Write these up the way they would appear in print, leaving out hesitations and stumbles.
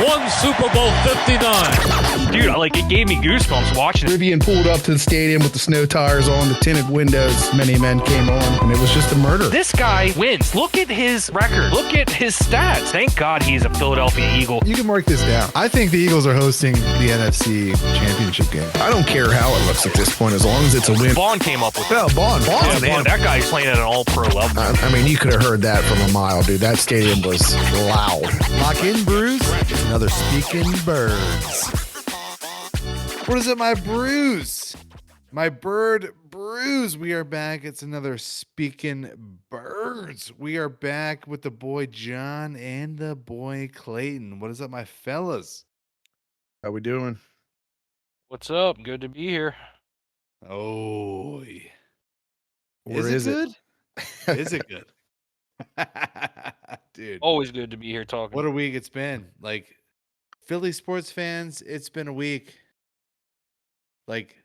won Super Bowl 59. Dude, it gave me goosebumps watching it. Rivian pulled up to the stadium with the snow tires on, the tinted windows. Many men came on, and it was just a murder. This guy wins. Look at his record. Look at his stats. Thank God he's a Philadelphia Eagle. You can mark this down. I think the Eagles are hosting the NFC Championship game. I don't care how it looks at this point, as long as it's a win. Vaughn came up with it. Oh, Bond's an animal. That guy's playing at an all-pro level. I mean, you could have heard that from a mile, dude. That stadium was loud. Lock in, Brus. Another Speaking Birds. What is it, my Brus? My bird Brus. We are back. It's another Speaking Birds. We are back with the boy John and the boy Clayton. What is up, my fellas? How we doing? What's up? Good to be here. Oh, Or is it? good? Is it good? Dude, Always good to be here talking. what a week it's been. Like, Philly sports fans, it's been a week. Like,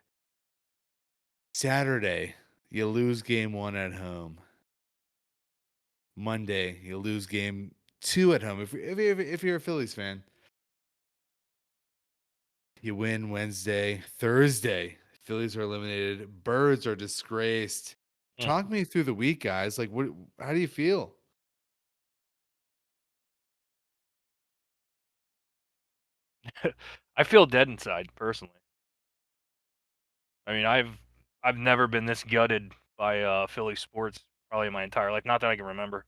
Saturday, you lose game 1 at home. Monday, you lose game 2 at home. If you're a Phillies fan, you win Wednesday. Thursday, Phillies are eliminated. Birds are disgraced. Talk me through the week, guys. Like, what? How do you feel? I feel dead inside, personally. I mean, I've never been this gutted by Philly sports probably my entire life. Not that I can remember.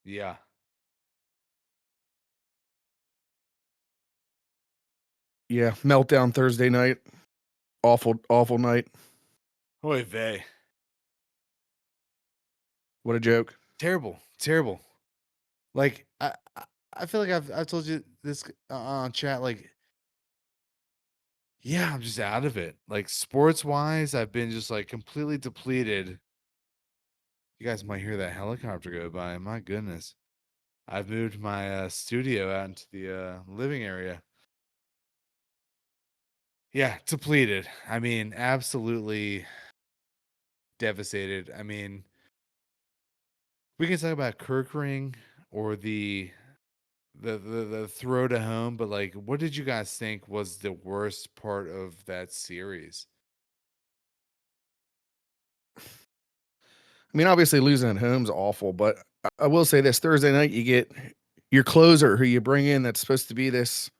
Yeah. Yeah, meltdown Thursday night. Awful, awful night. Oy vey. What a joke. Terrible. Like, I feel like I've told you this on chat. Like, yeah, I'm just out of it. Like, sports wise, I've been just like completely depleted. You guys might hear that helicopter go by. My goodness. I've moved my studio out into the living area. Yeah, depleted. I mean, absolutely devastated. I mean, we can talk about Kirkring or the throw to home, but like, what did you guys think was the worst part of that series? I mean, obviously losing at home's awful, but I will say this: Thursday night, you get your closer, who you bring in, that's supposed to be this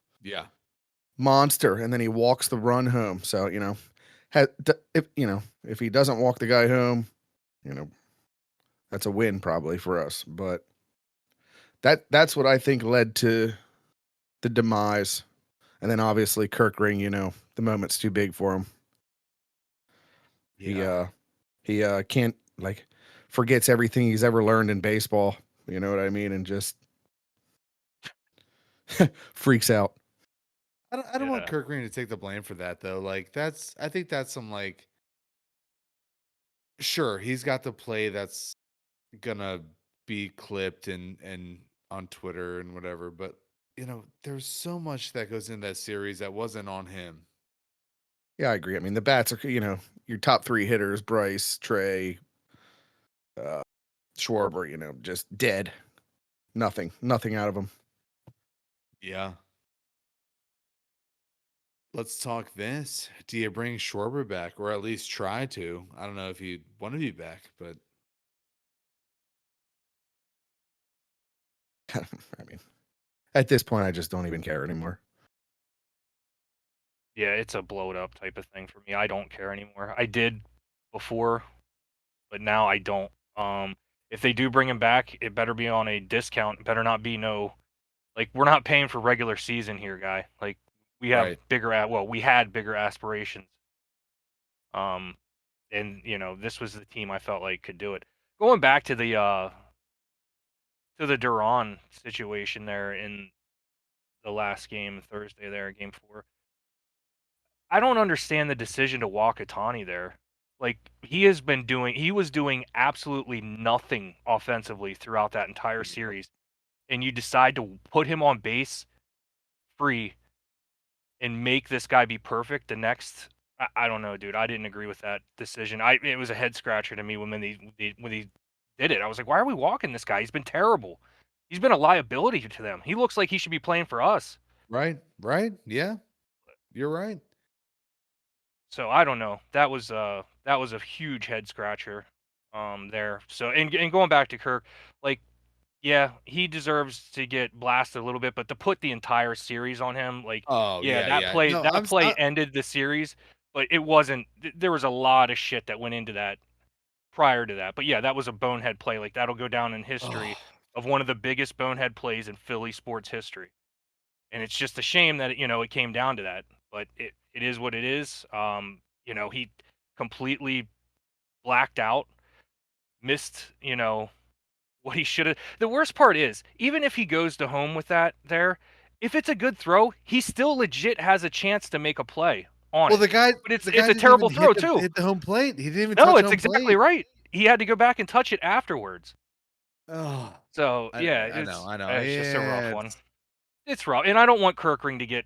monster, and then he walks the run home. So if he doesn't walk the guy home, that's a win probably for us. But that's what I think led to the demise, and then obviously Kirkring, the moment's too big for him. Yeah. He can't forgets everything he's ever learned in baseball. You know what I mean? And just freaks out. I don't want Kirkring to take the blame for that though. Like, I think that's some like, sure, he's got the play that's gonna be clipped and on Twitter and whatever, but there's so much that goes in that series that wasn't on him. Yeah, I agree. I mean, the bats are, your top 3 hitters, Bryce, Trey, Schwarber, just dead. Nothing out of them. Yeah. Let's talk this. Do you bring Schwarber back, or at least try to? I don't know if you want to be back, but I mean, at this point, I just don't even care anymore. Yeah, it's a blowed up type of thing for me. I don't care anymore. I did before, but now I don't. If they do bring him back, it better be on a discount. It better not be we're not paying for regular season here, guy. Like, we have we had bigger aspirations. And this was the team I felt like could do it. Going back to the Duran situation there in the last game Thursday there, game 4. I don't understand the decision to walk Ohtani there. Like, he was doing absolutely nothing offensively throughout that entire series, and you decide to put him on base free and make this guy be perfect the next. I don't know, dude. I didn't agree with that decision. It was a head scratcher to me when he did it. I was like, why are we walking this guy? He's been terrible. He's been a liability to them. He looks like he should be playing for us. Right. Yeah, you're right. So I don't know. That was a huge head scratcher there. So and going back to Kirk, like yeah, he deserves to get blasted a little bit, but to put the entire series on him, like Oh yeah, yeah. No, that play ended the series, but it wasn't there was a lot of shit that went into that prior to that. But yeah, that was a bonehead play. Like that'll go down in history oh, of one of the biggest bonehead plays in Philly sports history. And it's just a shame that it came down to that, but it is what it is. He completely blacked out, missed, what he should have. The worst part is, even if he goes to home with that there, if it's a good throw, he still legit has a chance to make a play on well, it. the guy But the it's guy a didn't even terrible throw too. hit the home plate. He didn't even No, touch it's home exactly plate. right. He had to go back and touch it afterwards. Oh, So I yeah, I know. it's just a rough Yeah, one. It's rough, and I don't want Kirkring to get,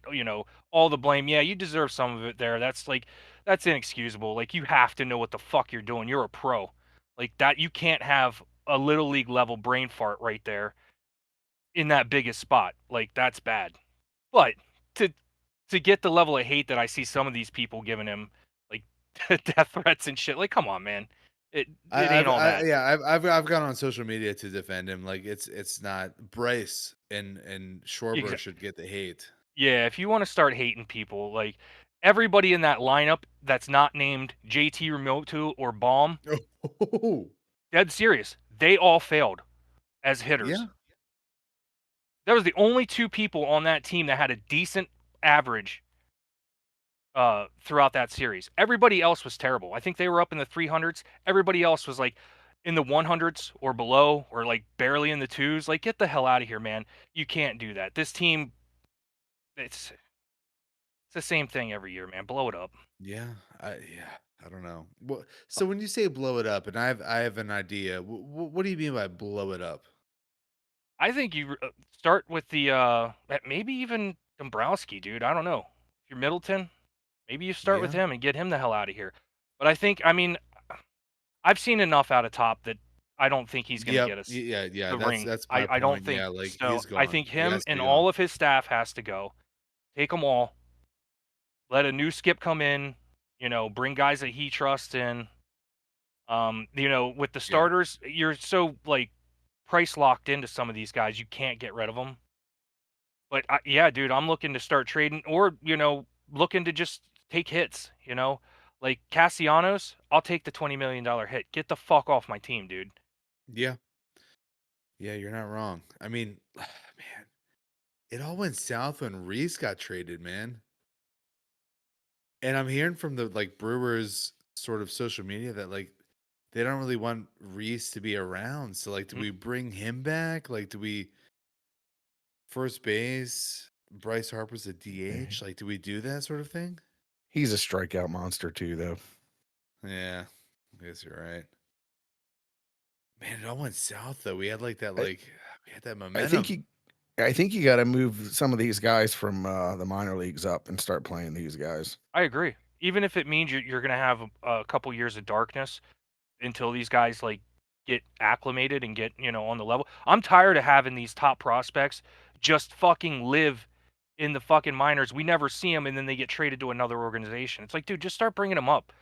all the blame. Yeah, you deserve some of it there. That's inexcusable. Like, you have to know what the fuck you're doing. You're a pro. Like, that, you can't have a little league level brain fart right there in that biggest spot. Like, that's bad. But to get the level of hate that I see some of these people giving him, like death threats and shit, like, come on, man. It ain't all that. I've gone on social media to defend him. Like it's not Bryce and Schwarber should get the hate. Yeah, if you want to start hating people, like everybody in that lineup that's not named JT Remotu or Baum, Oh, dead serious. They all failed as yeah, hitters. There was the only two people on that team that had a decent average throughout that series. Everybody else was terrible. I think they were up in the 300s. Everybody else was like in the 100s or below or like barely in the twos. Like, get the hell out of here, man. You can't do that. This team, it's the same thing every year, man. Blow it up. yeah. I don't know. Well, so when you say blow it up, and I have an idea. What do you mean by blow it up? I think you start with the maybe even Dombrowski, dude. I don't know. If you're Middleton, maybe you start with Yeah, him and get him the hell out of here. But I mean, I've seen enough out of Top that I don't think he's going to yep, get us yeah. the ring. That's my I don't point. think Yeah, like so. he's I gone. think He him has to and go. all of his staff has to go. Take them all. Let a new skip come in. Bring guys that he trusts in. With the Yeah, starters, you're so like price locked into some of these guys. You can't get rid of them. But yeah, dude, I'm looking to start trading or, looking to just take hits. Like Castellanos, I'll take the $20 million hit. Get the fuck off my team, dude. yeah, yeah. You're not wrong. I mean, man, it all went south when Reese got traded, man. And I'm hearing from the like Brewers sort of social media that like they don't really want Reese to be around. So like, do Mm, we bring him back? Like, do we first base? Bryce Harper's a DH. Like, do we do that sort of thing? He's a strikeout monster too, though. Yeah, I guess you're right. Man, it all went south though. We had like that, I, like we had that I think momentum. I think you got to move some of these guys from the minor leagues up and start playing these guys. I agree. Even if it means you're going to have a couple years of darkness until these guys like get acclimated and get, on the level. I'm tired of having these top prospects just fucking live in the fucking minors. We never see them and then they get traded to another organization. It's like, dude, just start bringing them up.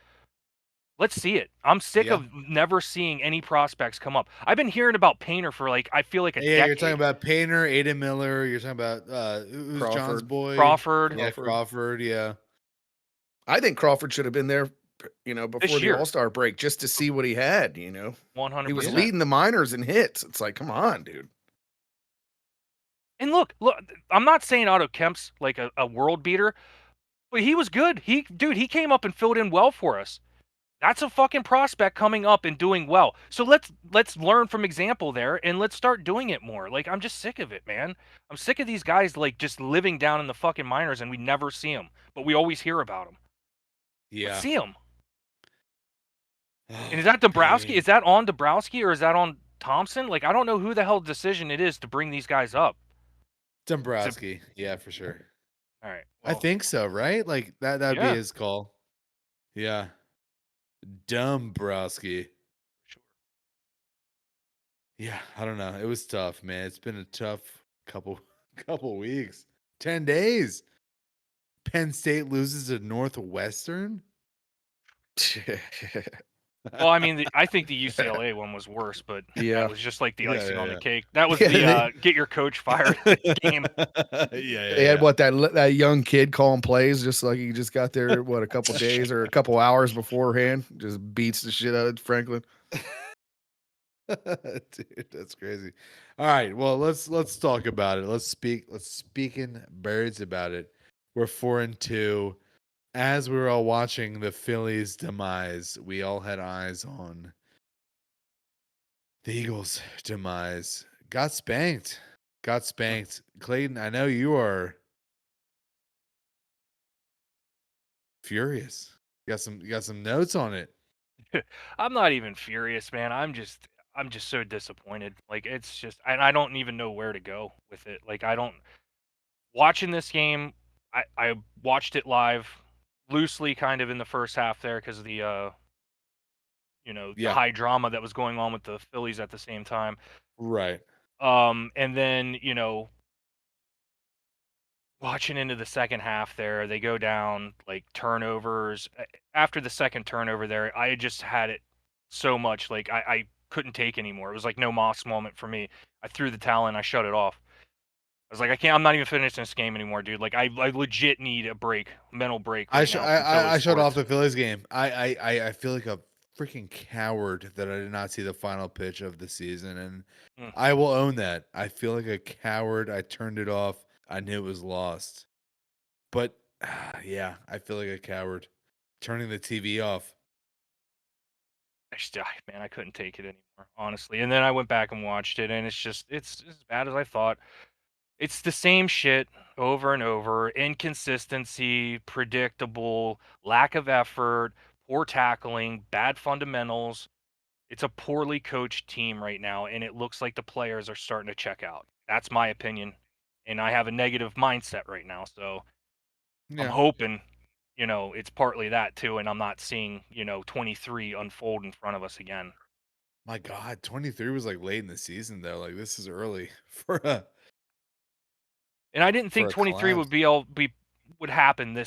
Let's see it. I'm sick Yeah, of never seeing any prospects come up. I've been hearing about Painter for like I feel like a yeah. You're talking decade. about Painter, Aiden Miller. You're talking about who's John's Crawford. boy? Crawford Yeah, Crawford. Crawford. Yeah, I think Crawford should have been there, before this the year, All-Star break just to see what he had. He was 100%. leading the minors in hits. It's like, come on, dude. And look, I'm not saying Otto Kemp's like a world beater, but he was good. He came up and filled in well for us. That's a fucking prospect coming up and doing well. So let's learn from example there and let's start doing it more. Like, I'm just sick of it, man. I'm sick of these guys like just living down in the fucking minors and we never see them, but we always hear about them. Let's yeah. see them. And is that Dombrowski? Pain. Is that on Dombrowski or is that on Thompson? Like, I don't know who the hell decision it is to bring these guys up. Dombrowski. Yeah, for sure. All right. I Well, think so, right? Like that'd be yeah. his call. Yeah. Dombrowski. Sure. Yeah, I don't know. It was tough, man. It's been a tough couple couple weeks. 10 days. Penn State loses to Northwestern. Well, I mean, I think the UCLA one was worse, but Yeah. that was just like the Yeah, icing on the yeah, cake. That was Yeah, the get your coach fired game. yeah, They had what that young kid calling plays just like he just got there a couple days or a couple hours beforehand, just beats the shit out of Franklin. Dude, that's crazy. All right, well, let's talk about it. Let's speak in birds about it. We're 4-2. As we were all watching the Phillies' demise, we all had eyes on the Eagles' demise. Got spanked. Got spanked. Clayton, I know you are furious. You got some notes on it. I'm not even furious, man. I'm just so disappointed. Like it's just and I don't even know where to go with it. Like I don't watching this game, I watched it live loosely kind of in the first half there because of the the Yeah, high drama that was going on with the Phillies at the same time. right. And then, watching into the second half there, they go down like turnovers. After the second turnover there, I just had it so much like I couldn't take anymore. It was like no Moss moment for me. I threw the towel in, I shut it off. I was like, I'm not even finishing this game anymore, dude. Like I legit need a break, mental break right now from Philly I shut off sports. the Phillies game. I feel like a freaking coward that I did not see the final pitch of the season, and Mm. I will own that. I feel like a coward. I turned it off. I knew it was lost, but yeah, I feel like a coward turning the TV off. Man, I couldn't take it anymore, honestly. And then I went back and watched it, and it's as bad as I thought. It's the same shit over and over. Inconsistency, predictable, lack of effort, poor tackling, bad fundamentals. It's a poorly coached team right now, and it looks like the players are starting to check out. That's my opinion. And I have a negative mindset right now. So I'm Yeah, hoping, it's partly that too, and I'm not seeing, 23 unfold in front of us again. my God, 23 was like late in the season though. Like this is early for a And I didn't think 23 collapse. would happen.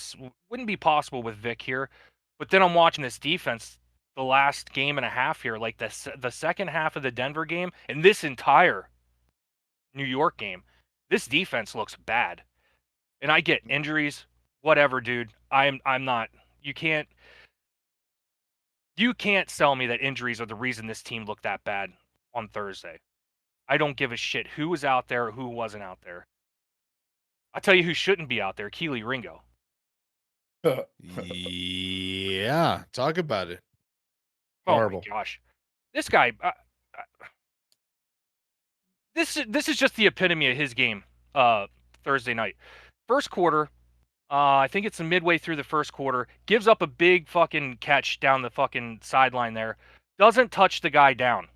Wouldn't be possible with Vic here. But then I'm watching this defense the last game and a half here, like the second half of the Denver game and this entire New York game. This defense looks bad. And I get injuries, whatever, dude. I'm not you can't sell me that injuries are the reason this team looked that bad on Thursday. I don't give a shit who was out there or who wasn't out there. I'll tell you who shouldn't be out there, Keely Ringo. Yeah, talk about it. Oh my Horrible. gosh, this guy. This is just the epitome of his game. Thursday night, first quarter. I think it's midway through the first quarter. Gives up a big fucking catch down the fucking sideline there. Doesn't touch the guy down.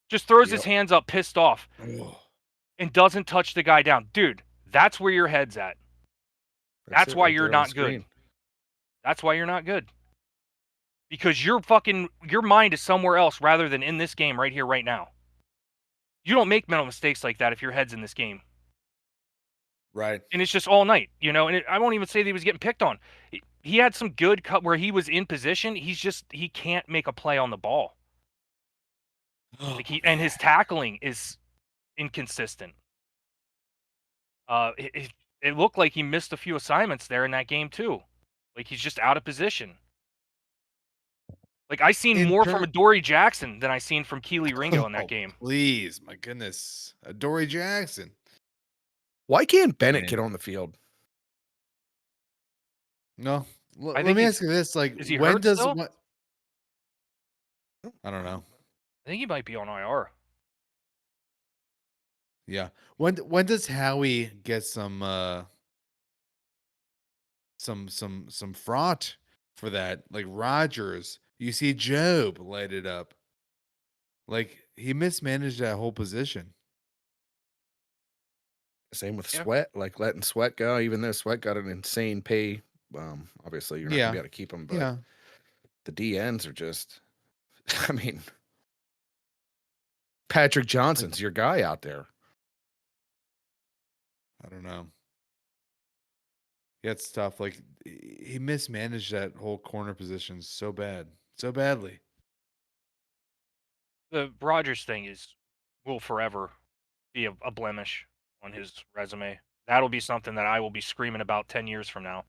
Just throws his Yep. hands up, pissed off, and doesn't touch the guy down. Dude, that's where your head's at. That's it why right you're there on the not good. screen. That's why you're not good. Because your mind is somewhere else rather than in this game right here, right now. You don't make mental mistakes like that if your head's in this game. Right. And it's just all night, and I won't even say that he was getting picked on. He had some good cut where he was in position. He can't make a play on the ball. And his tackling is inconsistent. It looked like he missed a few assignments there in that game too. Like he's just out of position. Like I seen In more from turn- Adoree Jackson than I seen from Keely Ringo in that Oh, game. Please, my goodness. Dory Jackson. Why can't Bennett Man. get on the field? No. I Let think me he's- ask you this. Like, is he when hurt does still? what? I don't know. I think he might be on IR. Yeah. When does Howie get some fraught for that? Like Rogers. You see Job light it up. Like he mismanaged that whole position. Same with Yeah. Sweat, like letting Sweat go, even though Sweat got an insane pay. Obviously you're not gonna be able to keep him, but Yeah. the DNs are just I mean, Patrick Johnson's your guy out there. I don't know. Yeah, it's tough. Like he mismanaged that whole corner position so badly. The Rogers thing will forever be a blemish on his resume. That'll be something that I will be screaming about 10 years from now.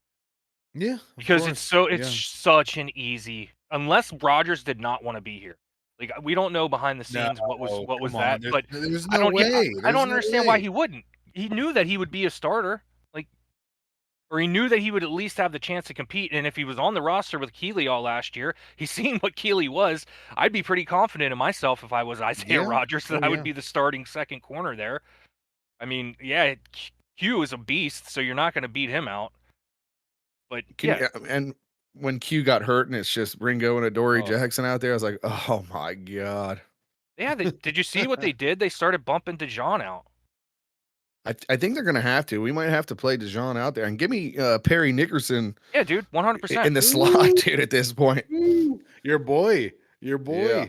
Yeah, Because it's such an easy, unless Rogers did not want to be here. Like we don't know behind the scenes what was that, but there's I no don't way. I don't understand why he wouldn't. He knew that he would be a starter, like, or he knew that he would at least have the chance to compete. And if he was on the roster with Keeley all last year, he's seen what Keeley was. I'd be pretty confident in myself if I was Isaiah Rogers that I would be the starting second corner there. I mean, yeah, Q is a beast, so you're not going to beat him out. But and when Q got hurt and it's just Ringo and Adoree Jackson out there, I was like, oh my God. Yeah, did you see what they did? They started bumping DeJohn out. I think they're going to have to. We might have to play DeJohn out there. And give me Perry Nickerson. Yeah, dude, 100%. In the slot, dude, at this point. Your boy. Yeah.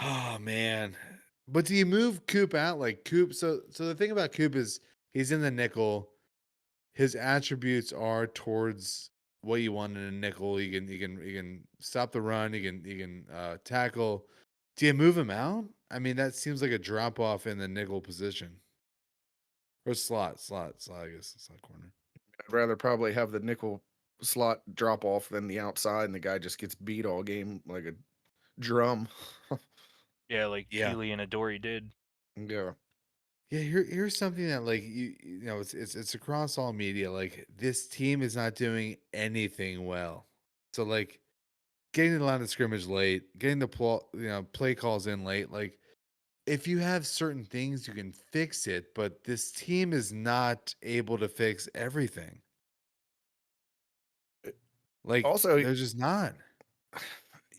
Oh, man. But do you move Coop out? Like Coop, so the thing about Coop is he's in the nickel. His attributes are towards what you want in a nickel. He can stop the run. He can tackle. Do you move him out? I mean, that seems like a drop off in the nickel position. Or slot, I guess. Slot corner. I'd rather probably have the nickel slot drop off than the outside, and the guy just gets beat all game like a drum. Yeah, like Keeley and Adoree did. Yeah. Yeah, here's something that like you know it's across all media. Like this team is not doing anything well. So like getting to the line of scrimmage late, getting the play calls in late. Like if you have certain things, you can fix it. But this team is not able to fix everything. Like also, they're just not.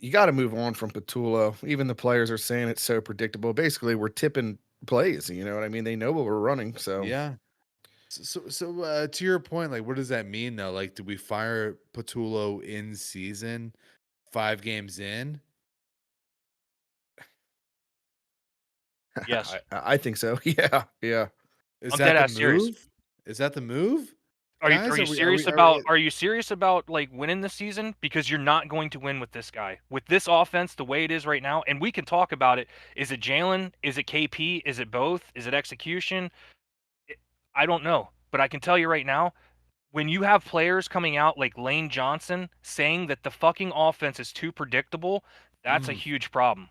You got to move on from Patullo. Even the players are saying it's so predictable. Basically, we're tipping plays. You know what I mean? They know what we're running. So yeah. So to your point, like, what does that mean though? Like, do we fire Patullo in season, 5 games in? Yes, I think so. Yeah. Is that the move? Is that the move? Are you serious about? Are you serious about like winning this season? Because you're not going to win with this guy, with this offense, the way it is right now. And we can talk about it. Is it Jalen? Is it KP? Is it both? Is it execution? I don't know, but I can tell you right now, when you have players coming out like Lane Johnson saying that the fucking offense is too predictable, that's a huge problem.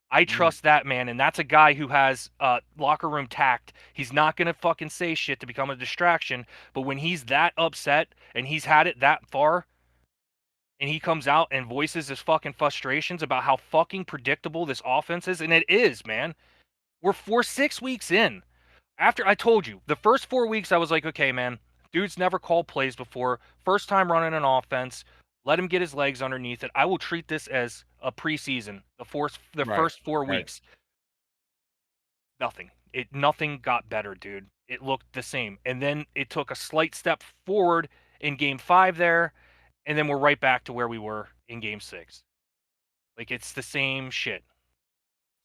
I trust that man, and that's a guy who has locker room tact. He's not going to fucking say shit to become a distraction, but when he's that upset and he's had it that far, and he comes out and voices his fucking frustrations about how fucking predictable this offense is, and it is, man. We're 6 weeks in. After I told you, the first 4 weeks, I was like, okay, man, dude's never called plays before. First time running an offense. Let him get his legs underneath it. I will treat this as a preseason. The first 4 weeks. Nothing. Nothing got better, dude. It looked the same. And then it took a slight step forward in game 5 there, and then we're right back to where we were in game 6. Like, it's the same shit.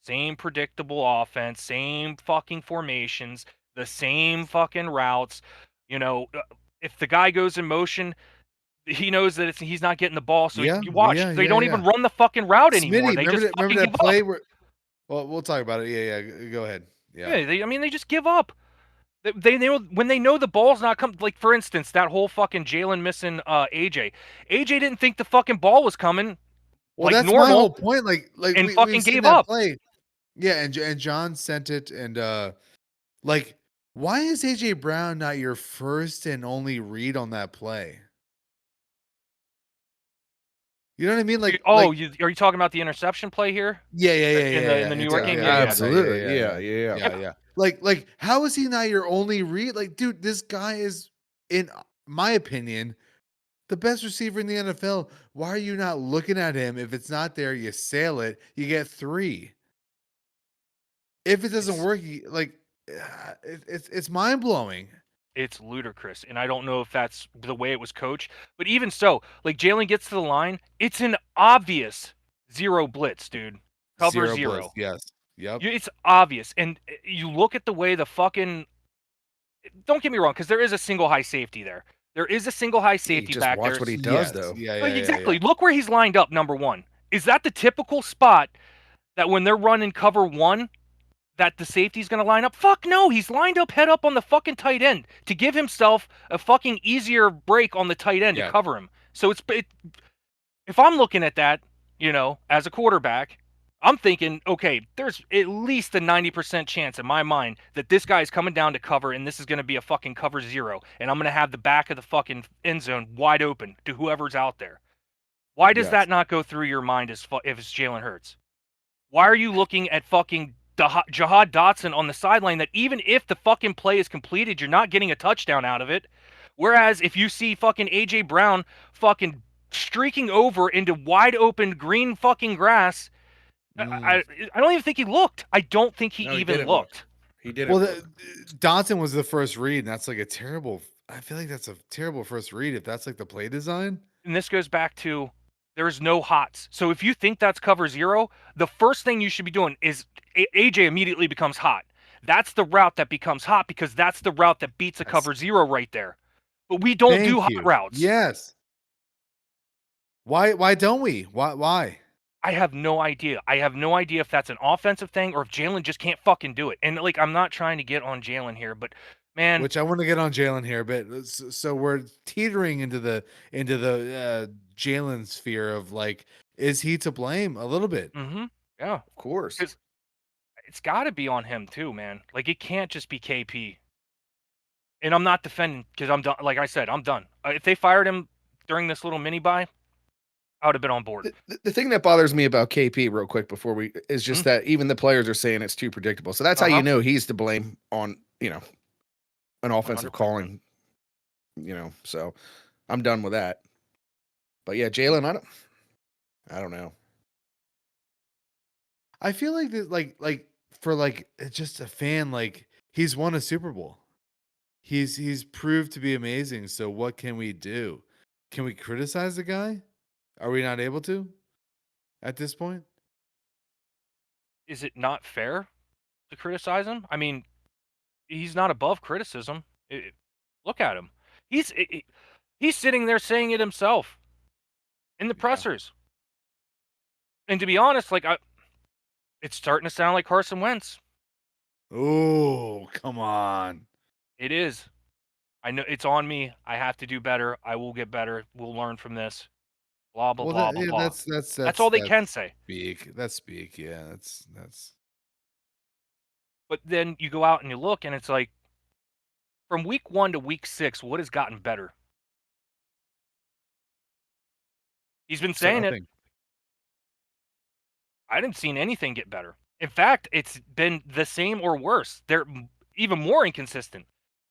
Same predictable offense, same fucking formations, the same fucking routes. You know, if the guy goes in motion, he knows that he's not getting the ball. So you watch, they don't even run the fucking route anymore. They just fucking give up. Well, we'll talk about it. Yeah. Go ahead. Yeah. They just give up. They know when they know the ball's not coming. Like, for instance, that whole fucking Jalen missing AJ. AJ didn't think the fucking ball was coming. Well, like that's normal, my whole point. Like and fucking gave up. Play. Yeah, and John sent it, and like, why is AJ Brown not your first and only read on that play? You know what I mean? Like, are you talking about the interception play here? Yeah. In the New York game, absolutely, yeah. Like, how is he not your only read? Like, dude, this guy is, in my opinion, the best receiver in the NFL. Why are you not looking at him? If it's not there, you sail it. You get 3. If it doesn't work, it's mind blowing. It's ludicrous, and I don't know if that's the way it was coached. But even so, like Jalen gets to the line, it's an obvious 0 blitz, dude. Cover Blitz, zero. yes. Yep. It's obvious. And you look at the way the fucking. Don't get me wrong, because there is a single high safety there. There is a single high You safety just back watch there. what he does, Yes. though. Yeah, Like, yeah, exactly. yeah. Look where he's lined up, number one. Is that the typical spot that when they're running cover one, that the safety's going to line up? Fuck no. He's lined up head up on the fucking tight end to give himself a fucking easier break on the tight end to Yeah. cover him. So if I'm looking at that, as a quarterback, I'm thinking, okay, there's at least a 90% chance in my mind that this guy's coming down to cover, and this is going to be a fucking cover zero, and I'm going to have the back of the fucking end zone wide open to whoever's out there. Why does Yes. that not go through your mind if it's Jalen Hurts? Why are you looking at fucking Jahad Dotson on the sideline that even if the fucking play is completed, you're not getting a touchdown out of it? Whereas if you see fucking A.J. Brown fucking streaking over into wide open green fucking grass, I don't even think he looked. I don't think he No, he even didn't look. looked. He didn't. Well, look. Dotson was the first read, and that's like a terrible. I feel like that's a terrible first read if that's like the play design. And this goes back to there's no hots. So if you think that's cover zero, the first thing you should be doing is AJ immediately becomes hot. That's the route that becomes hot because that's the route that beats a cover zero right there. But we don't do hot routes. Yes. Why don't we? Why? I have no idea. I have no idea if that's an offensive thing or if Jalen just can't fucking do it. And like, I'm not trying to get on Jalen here, but man, Which I want to get on Jalen here, but so we're teetering into the Jalen sphere of like, is he to blame a little bit? yeah, Of course. it's got to be on him too, man. Like, it can't just be KP. And I'm not defending because I'm done. Like I said, I'm done. If they fired him during this little mini buy, I would have been on board. The thing that bothers me about KP, real quick, before we is just that even the players are saying it's too predictable. So that's how you know he's to blame on an offensive 100%. calling. So I'm done with that. But yeah, Jalen, I don't know. I feel like that, like for like just a fan, like he's won a Super Bowl. He's proved to be amazing. So what can we do? Can we criticize the guy? Are we not able to at this point? Is it not fair to criticize him? I mean, he's not above criticism. Look at him. He's sitting there saying it himself in the pressers. And to be honest, like it's starting to sound like Carson Wentz. Oh, come on. It is. I know it's on me. I have to do better. I will get better. We'll learn from this. Blah blah blah blah blah. That's all they can say. Speak. Yeah, that's. But then you go out and you look, and it's like, from week 1 to week 6, what has gotten better? He's been saying it. I didn't see anything get better. In fact, it's been the same or worse. They're even more inconsistent.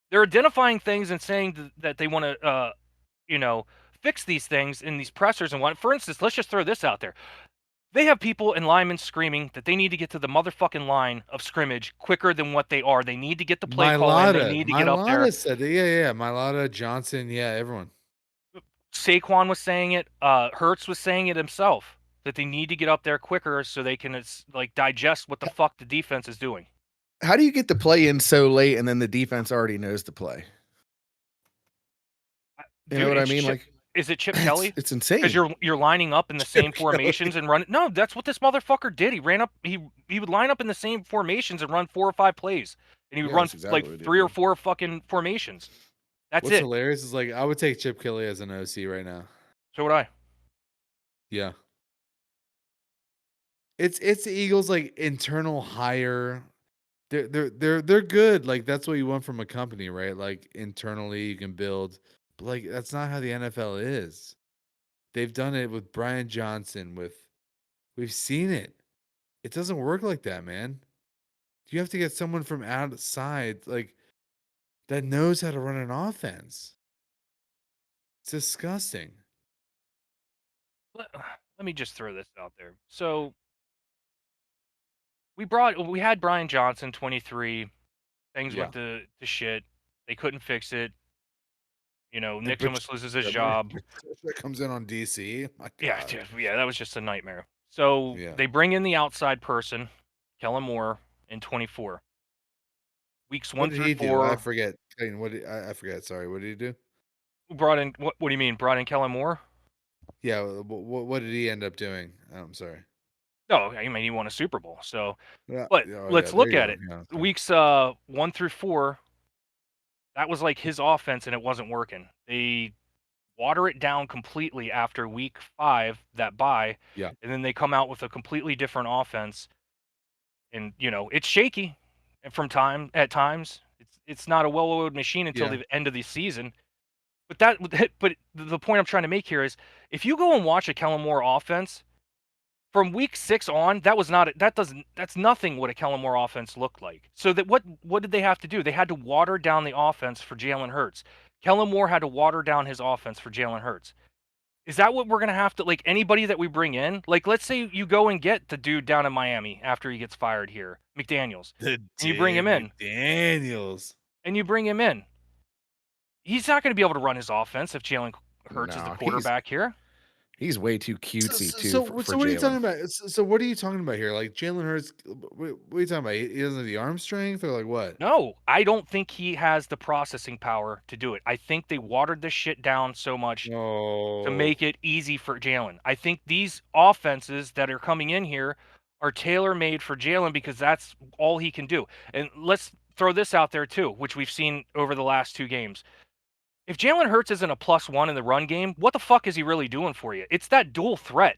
They're identifying things and saying that they want to, fix these things in these pressers and what. For instance, let's just throw this out there. They have people and linemen screaming that they need to get to the motherfucking line of scrimmage quicker than what they are. They need to get the play call in. They need to get up there. Said, yeah. Mailata, Johnson, yeah, everyone. Saquon was saying it. Hurts was saying it himself, that they need to get up there quicker so they can digest what the fuck the defense is doing. How do you get the play in so late and then the defense already knows the play? You know what I mean? Is it Chip Kelly? It's insane. Because you're lining up in the same formations and run. No, that's what this motherfucker did. He ran up. He would line up in the same formations and run 4 or 5 plays, and he would run like 3 or 4 fucking formations. What's hilarious is like I would take Chip Kelly as an OC right now. So would I. Yeah. It's the Eagles like internal hire. They're good. Like that's what you want from a company, right? Like internally you can build. But like that's not how the NFL is. They've done it with Brian Johnson. We've seen it. It doesn't work like that, man. You have to get someone from outside, like that knows how to run an offense. It's disgusting. Let me just throw this out there. So we had Brian Johnson, 23. Things went to shit. They couldn't fix it. Nick almost loses his job. That comes in on DC. My God. Yeah, dude, that was just a nightmare. So Yeah. they bring in the outside person, Kellen Moore, in 24. Weeks What 1 did through he do? I 4 forget. Clayton, I forget. Sorry. What did he do? brought in what do you mean brought in Kellen Moore? Yeah. What did he end up doing? I'm sorry. No, I mean he won a Super Bowl. So, Yeah. but Oh yeah. let's There look you at go. it. Yeah. Okay. Weeks 1 through 4, that was like his offense and it wasn't working. They water it down completely after week 5, that bye, Yeah. and then they come out with a completely different offense. And it's shaky and from time at times. It's not a well-oiled machine until Yeah. the end of the season. But but the point I'm trying to make here is if you go and watch a Kellen Moore offense from week 6 on, that's nothing what a Kellen Moore offense looked like. So that what did they have to do? They had to water down the offense for Jalen Hurts. Kellen Moore had to water down his offense for Jalen Hurts. Is that what we're gonna have to like anybody that we bring in? Like, let's say you go and get the dude down in Miami after he gets fired here, McDaniels, The and you bring him in, McDaniels. and you bring him in. He's not gonna be able to run his offense if Jalen Hurts is the No, quarterback here. he's way too So, cutesy so, too so, for so what are you talking Jalen. about? So what are you talking about here? Like Jalen Hurts? What are you talking about? He doesn't have the arm strength, or like what? No, I don't think he has the processing power to do it. I think they watered this shit down so much to No. make it easy for Jalen. I think these offenses that are coming in here are tailor-made for Jalen because that's all he can do. And let's throw this out there too, which we've seen over the last 2 games. If Jalen Hurts isn't a +1 in the run game, what the fuck is he really doing for you? It's that dual threat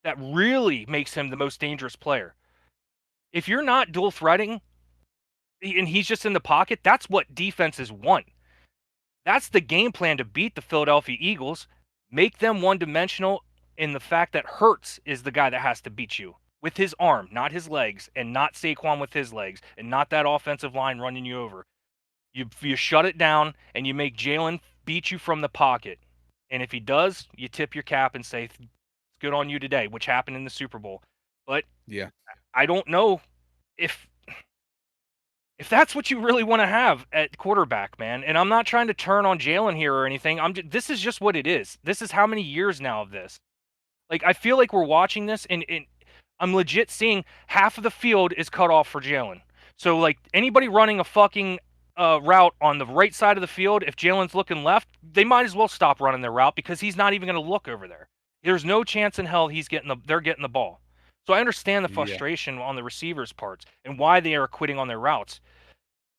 that really makes him the most dangerous player. If you're not dual threating and he's just in the pocket, that's what defenses want. That's the game plan to beat the Philadelphia Eagles. Make them one-dimensional in the fact that Hurts is the guy that has to beat you with his arm, not his legs, and not Saquon with his legs, and not that offensive line running you over. You shut it down, and you make Jalen beat you from the pocket. And if he does, you tip your cap and say, it's good on you today, which happened in the Super Bowl. But Yeah. I don't know if that's what you really want to have at quarterback, man. And I'm not trying to turn on Jalen here or anything. This is just what it is. This is how many years now of this. Like, I feel like we're watching this, and I'm legit seeing half of the field is cut off for Jalen. So, like, anybody running a fucking route on the right side of the field, if Jalen's looking left, they might as well stop running their route because he's not even going to look over there. There's no chance in hell they're getting the ball. So I understand the Yeah. frustration on the receivers' parts and why they are quitting on their routes.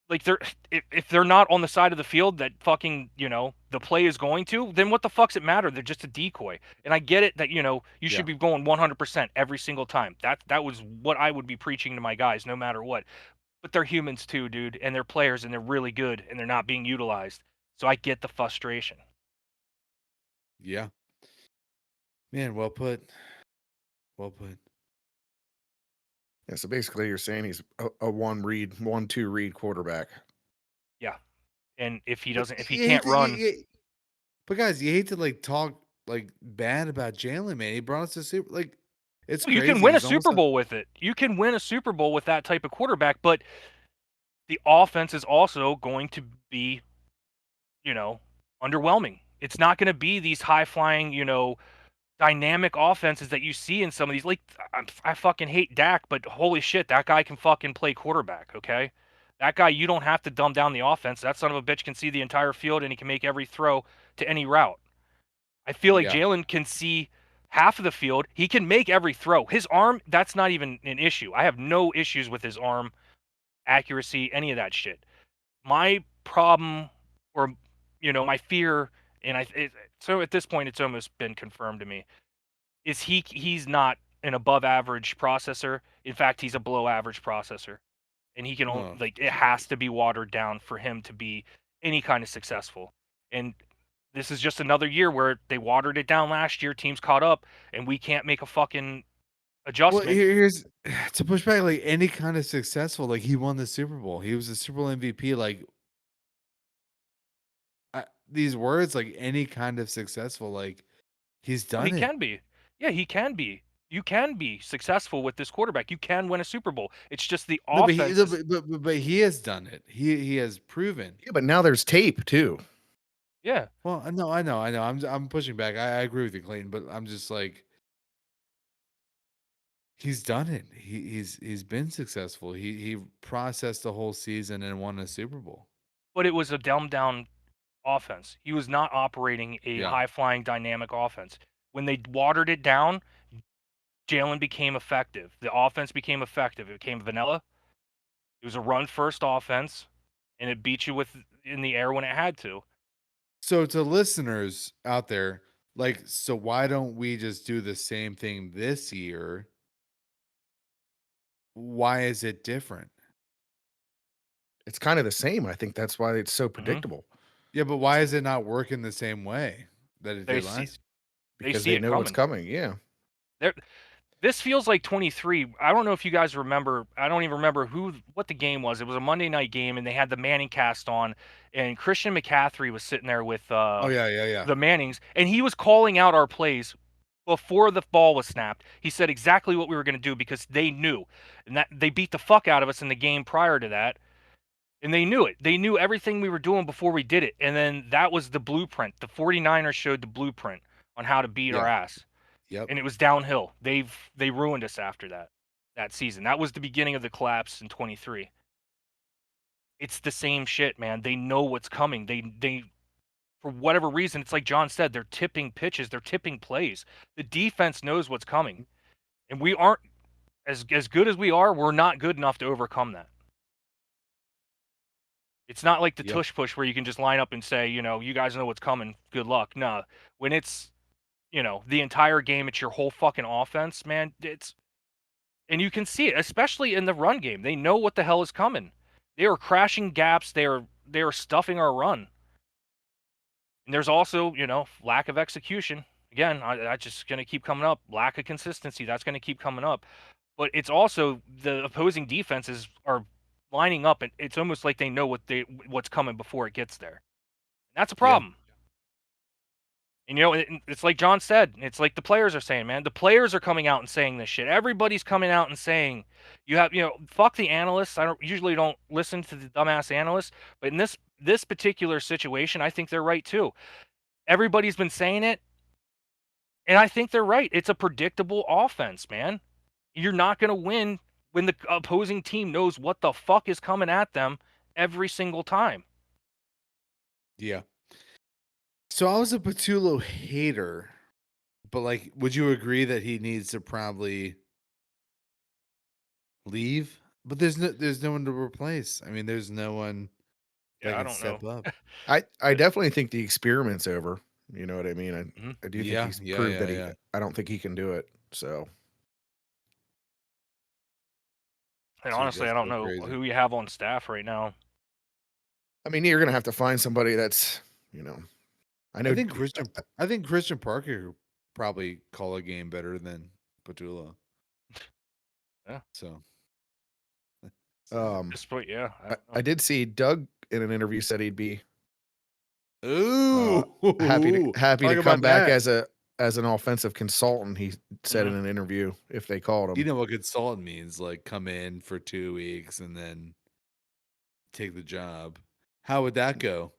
Like, if they're not on the side of the field that fucking, the play is going to, then what the fuck's it matter? They're just a decoy. And I get it that, you Yeah. should be going 100% every single time. That was what I would be preaching to my guys no matter what. But they're humans too, dude, and they're players and they're really good and they're not being utilized. So I get the frustration. Yeah. Man, well put. Well put. Yeah, so basically you're saying he's a 1-2 read quarterback. Yeah. And if he But doesn't, if he you hate can't to, run, but guys, you hate to like talk like bad about Jalen, man. He brought us to Super. Like, it's you can crazy. win a He's almost Super Bowl with it. You can win a Super Bowl with that type of quarterback, but the offense is also going to be, underwhelming. It's not going to be these high flying, dynamic offenses that you see in some of these. Like, I fucking hate Dak, but holy shit, that guy can fucking play quarterback. Okay, that guy, you don't have to dumb down the offense. That son of a bitch can see the entire field and he can make every throw to any route. I feel like Yeah. Jalen can see half of the field. He can make every throw. His arm, that's not even an issue. I have no issues with his arm accuracy, any of that shit. My problem, or my fear, and so at this point it's almost been confirmed to me, is he's not an above average processor. In fact, he's a below average processor, and he can only, Oh, like, it has to be watered down for him to be any kind of successful. And this is just another year where they watered it down last year. Teams caught up, and we can't make a fucking well, adjustment. here's to push back. Like any kind of successful, like he won the Super Bowl. He was the Super Bowl MVP. Like these words, like any kind of successful, like he's Oh, he done it. can be. Yeah, he can be. You can be successful with this quarterback. You can win a Super Bowl. It's just the No, offense is, but he has done it. He has proven. Yeah, but now there's tape too. yeah. Well, I know. I'm pushing back. I agree with you, Clayton, but I'm just like He's done it. He's been successful. He processed the whole season and won a Super Bowl. But it was a dumbed down offense. He was not operating a Yeah. high flying dynamic offense. When they watered it down, Jalen became effective. The offense became effective. It became vanilla. It was a run first offense, and it beat you with in the air when it had to. So to listeners out there, like, so why don't we just do the same thing this year? Why is it different? It's kind of the same. I think that's why it's so Mm-hmm. predictable Yeah, but why is it not working the same way that it They did see last? they because see they it know what's coming. coming. Yeah. They're, this feels like 23. I don't know if you guys remember. I don't even remember what the game was. It was a Monday night game, and they had the Manning cast on, and Christian McCaffrey was sitting there with Oh yeah, yeah. the Mannings, and he was calling out our plays before the ball was snapped. He said exactly what we were going to do because they knew, and that they beat the fuck out of us in the game prior to that, and they knew it. They knew everything we were doing before we did it, and then that was the blueprint. The 49ers showed the blueprint on how to beat our Yeah. ass. Yep. And it was downhill. They ruined us after that season. That was the beginning of the collapse in 23. It's the same shit, man. They know what's coming. They for whatever reason, it's like John said, they're tipping pitches, they're tipping plays. The defense knows what's coming. And we aren't as good as we are, we're not good enough to overcome that. It's not like the Yep. tush push where you can just line up and say, you guys know what's coming. Good luck. No. When it's, the entire game, it's your whole fucking offense, man. And you can see it, especially in the run game. They know what the hell is coming. They are crashing gaps. They are stuffing our run. And there's also, lack of execution. Again, I just going to keep coming up. Lack of consistency. That's going to keep coming up. But it's also the opposing defenses are lining up, and it's almost like they know what's coming before it gets there. That's a problem. And it's like John said, it's like the players are saying, man, the players are coming out and saying this shit. Everybody's coming out and saying, fuck the analysts. I usually don't listen to the dumbass analysts, but in this particular situation, I think they're right too. Everybody's been saying it, and I think they're right. It's a predictable offense, man. You're not going to win when the opposing team knows what the fuck is coming at them every single time. Yeah. So I was a Patullo hater, but like, would you agree that he needs to probably leave? But there's no one to replace. I mean, there's no one that Yeah, I can don't know. step up. I definitely think the experiment's over. You know what I mean? Mhm. I do think Yeah, he's yeah, proved yeah, that yeah. I don't think he can do it. So And Dude, honestly, I that's don't so know crazy. who you have on staff right now. I mean, you're gonna have to find somebody that's, I know. I think Christian Parker could probably call a game better than Patullo. Yeah. So Um, This point, yeah. I I, don't know. I did see Doug in an interview said he'd be ooh, happy to talk come about back that. as an offensive consultant. He said in an interview if they called You him. know what consultant means? Like come in for 2 weeks and then take the job. How would that go?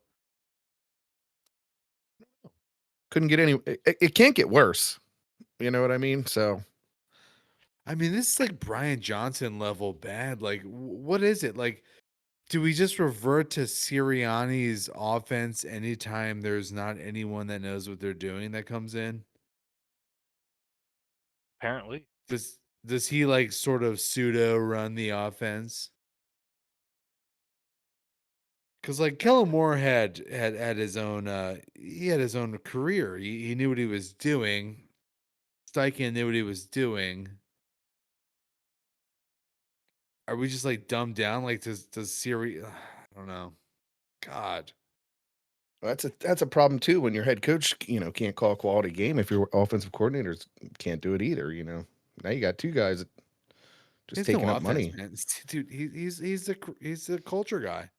Couldn't get any. It can't get worse. You know what I mean? So I mean, this is like Brian Johnson level bad. Like, what is it? Like, do we just revert to Sirianni's offense anytime there's not anyone that knows what they're doing that comes in? Apparently. Does he like sort of pseudo run the offense? Because like Kellen Moore had his own he had his own career. He knew what he was doing. Steichen knew what he was doing. Are we just like dumbed down? Like does Siri? I don't know. God. that's a problem too when your head coach can't call a quality game if your offensive coordinators can't do it either. Now you got two guys that just He's no taking up offense, money. man. Dude, he's a culture guy.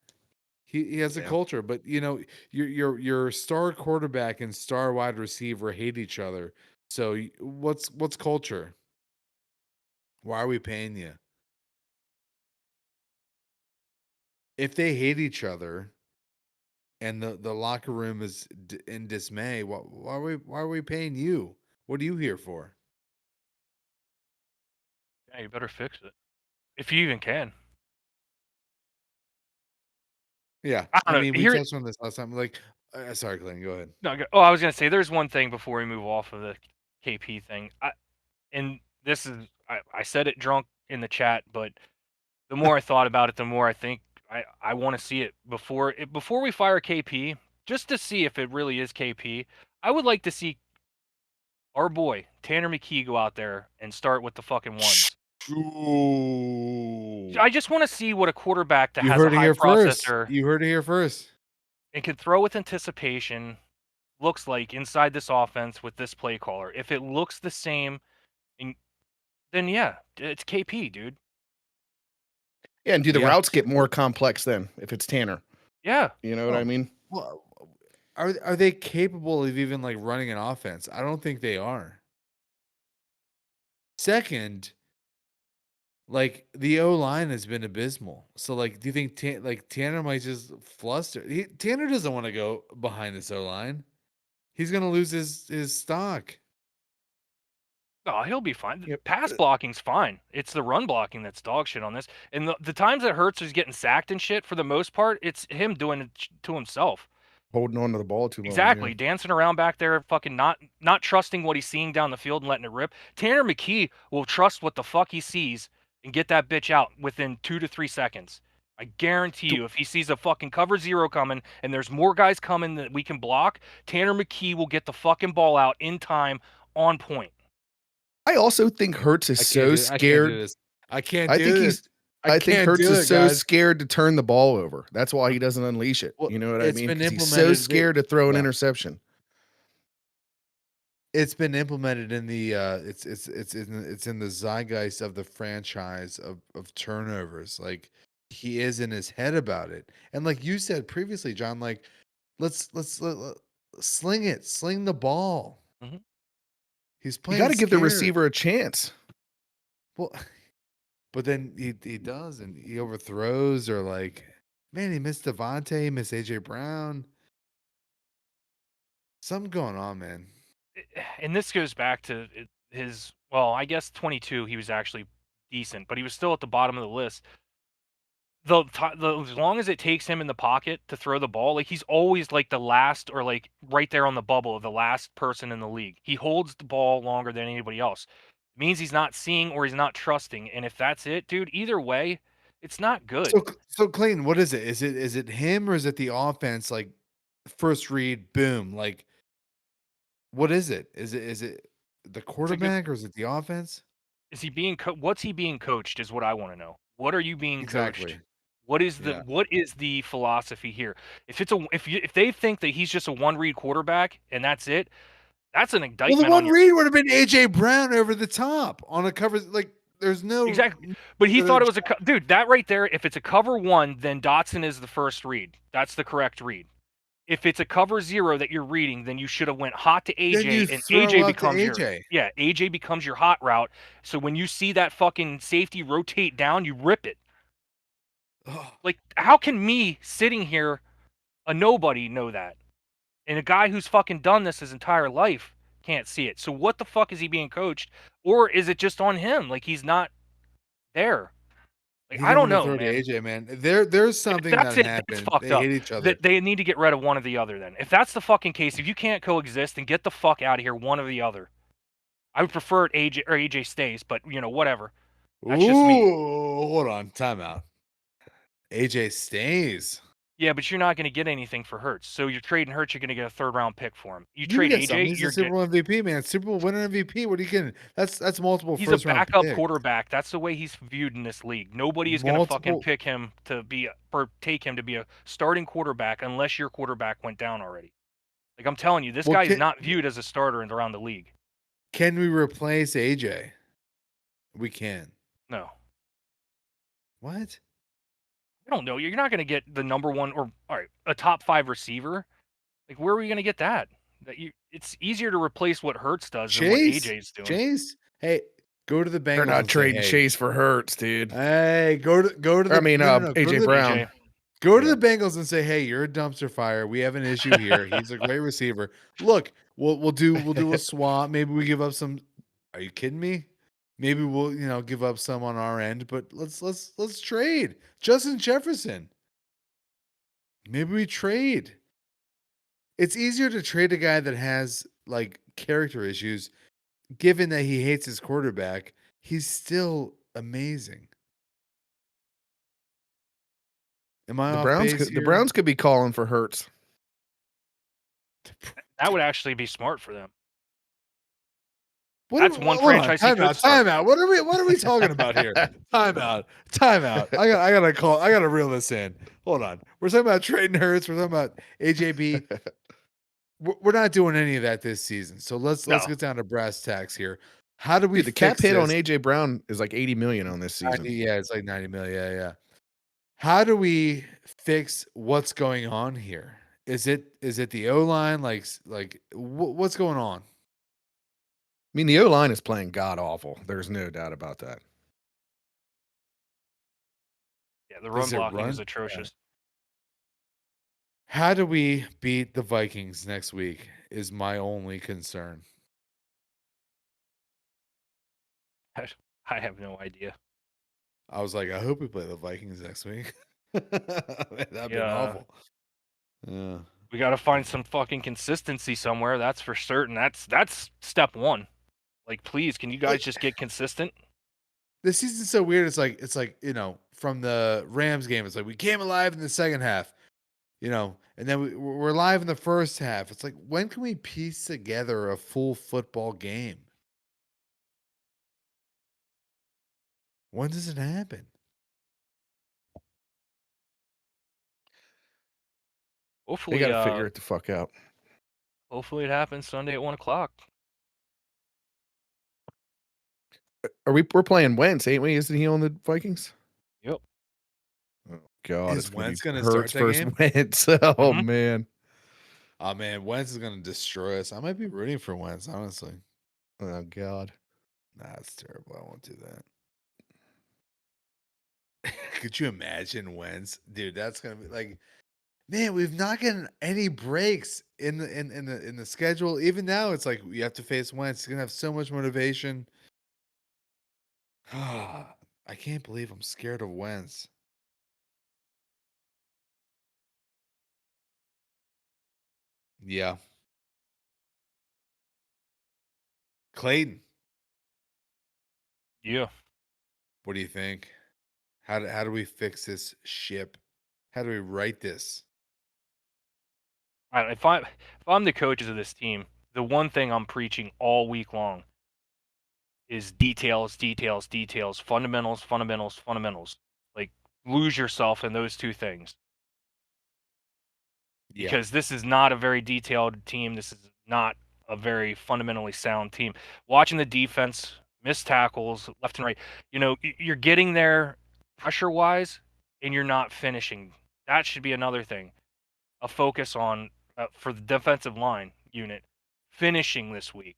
He has a Yeah. culture, but your star quarterback and star wide receiver hate each other. So what's culture? Why are we paying you? If they hate each other and the locker room is in dismay, why are we paying you? What are you here for? Hey, you better fix it if you even can. Yeah, I I don't mean, know. we Here, touched on this last time. Like, sorry, Glenn, go ahead. no. Oh, I was gonna say there's one thing before we move off of the KP thing. And this is I said it drunk in the chat, but the more I thought about it, the more I think I want to see it before we fire KP, just to see if it really is KP. I would like to see our boy Tanner McKee go out there and start with the fucking ones. Ooh. I just want to see what a quarterback that You has a heard it high here first. processor You heard it here first. and can throw with anticipation looks like inside this offense with this play caller. If it looks the same, then yeah, it's KP, dude. Yeah, and do the Yeah. routes get more complex then if it's Tanner? Yeah. You know what I mean? Well, are they capable of even like running an offense? I don't think they are. Second, like the O line has been abysmal. So like, do you think Tanner might just fluster? Tanner doesn't want to go behind this O line. He's gonna lose his stock. Oh, he'll be fine. Yep. Pass blocking's fine. It's the run blocking that's dog shit on this. And the times that Hurts is getting sacked and shit, for the most part, it's him doing it to himself. Holding on to the ball too long. Exactly, Yeah. dancing around back there, fucking not trusting what he's seeing down the field and letting it rip. Tanner McKee will trust what the fuck he sees and get that bitch out within 2 to 3 seconds. I guarantee you, if he sees a fucking cover zero coming and there's more guys coming that we can block, Tanner McKee will get the fucking ball out in time, on point. I also think Hurts is so scared. I can't I do think this. I think can't Hurts do is it, so guys. scared to turn the ball over. That's why he doesn't unleash it. Well, You know what I it's mean? been 'Cause he's so implemented. scared to throw an Yeah. interception. It's been implemented in the it's in the zeitgeist of the franchise of turnovers. Like he is in his head about it. And like you said previously, John, like let's sling it, sling the ball. Mhm. He's You playing got to give the scared. receiver a chance. Well, but then he does, and he overthrows, or like, man, he missed Devontae, he missed AJ Brown. Something going on, man. And this goes back to his, well, I guess 22 he was actually decent, but he was still at the bottom of the list. As long as it takes him in the pocket to throw the ball, like he's always like the last, or like right there on the bubble of the last person in the league. He holds the ball longer than anybody else. It means he's not seeing or he's not trusting. And if that's it, dude, either way, it's not good. So Clayton, what is it? Is it him or is it the offense? Like first read, boom. Like what is it? Is it the quarterback or is it the offense? Is he being what's he being coached is what I want to know. What are you being coached? Exactly. What is Yeah. the philosophy here? If they think that he's just a one read quarterback and that's it, that's an Well, indictment the one on your read would have been AJ Brown over the top on a cover. Like there's no exactly. But he thought it was dude, that right there, if it's a cover one, then Dotson is the first read. That's the correct read. If it's a cover zero that you're reading, then you should have went hot to Then you AJ, and throw AJ out to becomes AJ. AJ becomes your hot route. So when you see that fucking safety rotate down, you rip it. Oh, Like, how can me sitting here, a nobody, know that? And a guy who's fucking done this his entire life can't see it. So what the fuck is he being coached? Or is it just on him? Like he's not there. Like he I didn't don't want to know, throw to man. AJ, man. There's If something that's that it. That's happened. fucked They up. hate each other. That they need to get rid of one or the other. Then, if that's the fucking case, if you can't coexist, then get the fuck out of here, one or the other. I would prefer it AJ stays, but whatever. That's just me. Hold on, timeout. AJ stays. Yeah, but you're not going to get anything for Hurts. So you're trading Hurts, you're going to get a third round pick for him. You trade get something. AJ, He's you're a Super Bowl MVP, man. Super Bowl winner MVP. What are you getting? That's multiple he's a first round backup picks. quarterback. That's the way he's viewed in this league. Nobody is going to fucking Multiple- pick him to be or take him to be a starting quarterback unless your quarterback went down already. Like I'm telling you, this Well, guy is not viewed as a starter around the league. Can we replace AJ? We can. No. What? I don't know. You're not going to get the number one or all right, a top 5 receiver. Like where are we going to get that? It's easier to replace what Hurts does than what AJ's doing. Chase? Hey, go to the Bengals. They're not and say, trading hey, Chase for Hurts, dude. Hey, go to the. I mean, no, go to AJ the- Brown. AJ. Go to Yeah. the Bengals and say, "Hey, you're a dumpster fire. We have an issue here. He's a great receiver. Look, we'll do a swap. Maybe we give up some. Are you kidding me? Maybe we'll, give up some on our end, but let's trade Justin Jefferson. Maybe we trade. It's easier to trade a guy that has like character issues, given that he hates his quarterback. He's still amazing. Am I The off Browns base could the here? Browns could be calling for Hurts. That would actually be smart for them. What That's are- one hold on, franchise he could start. Time out. What are we talking about here? Time out. I gotta reel this in. Hold on. We're talking about trading Hurts. We're talking about AJB. We're not doing any of that this season. So let's No. get down to brass tacks here. How do we Dude, the cap fix hit on this? AJ Brown is like 80 million on this 90, season. yeah, it's like 90 million. Yeah. How do we fix what's going on here? Is it the O line? What's going on? I mean, the O line is playing god awful. There's no doubt about that. Yeah, the run Is it blocking is run? atrocious. How do we beat the Vikings next week? Is my only concern. I have no idea. I was like, I hope we play the Vikings next week. That'd be Yeah. awful. Yeah. We got to find some fucking consistency somewhere. That's for certain. That's step one. Like, please, can you guys just get consistent? This season's so weird. It's like from the Rams game. It's like we came alive in the second half, and then we're live in the first half. It's like, when can we piece together a full football game? When does it happen? They Hopefully, got to figure it the fuck out. hopefully it happens Sunday at 1:00. We're playing Wentz, ain't we? Isn't he on the Vikings? Yep. Oh God, Is it's Wentz gonna gonna be start Hurts that versus game? Wentz. Oh Mhm. man. Oh man, Wentz is gonna destroy us. I might be rooting for Wentz, honestly. Oh God. Nah, that's terrible. I won't do that. Could you imagine Wentz? Dude, that's gonna be like, man, we've not gotten any breaks in the schedule. Even now, it's like you have to face Wentz. He's gonna have so much motivation. I can't believe I'm scared of Wentz. Yeah. Clayton, Yeah. what do you think? How do we fix this ship? How do we write this? If I'm the coaches of this team, the one thing I'm preaching all week long is details, details, details, fundamentals, fundamentals, fundamentals. Like, lose yourself in those two things. Yeah. Because this is not a very detailed team. This is not a very fundamentally sound team. Watching the defense, missed tackles left and right, you're getting there pressure-wise, and you're not finishing. That should be another thing. A focus on, for the defensive line unit, finishing this week.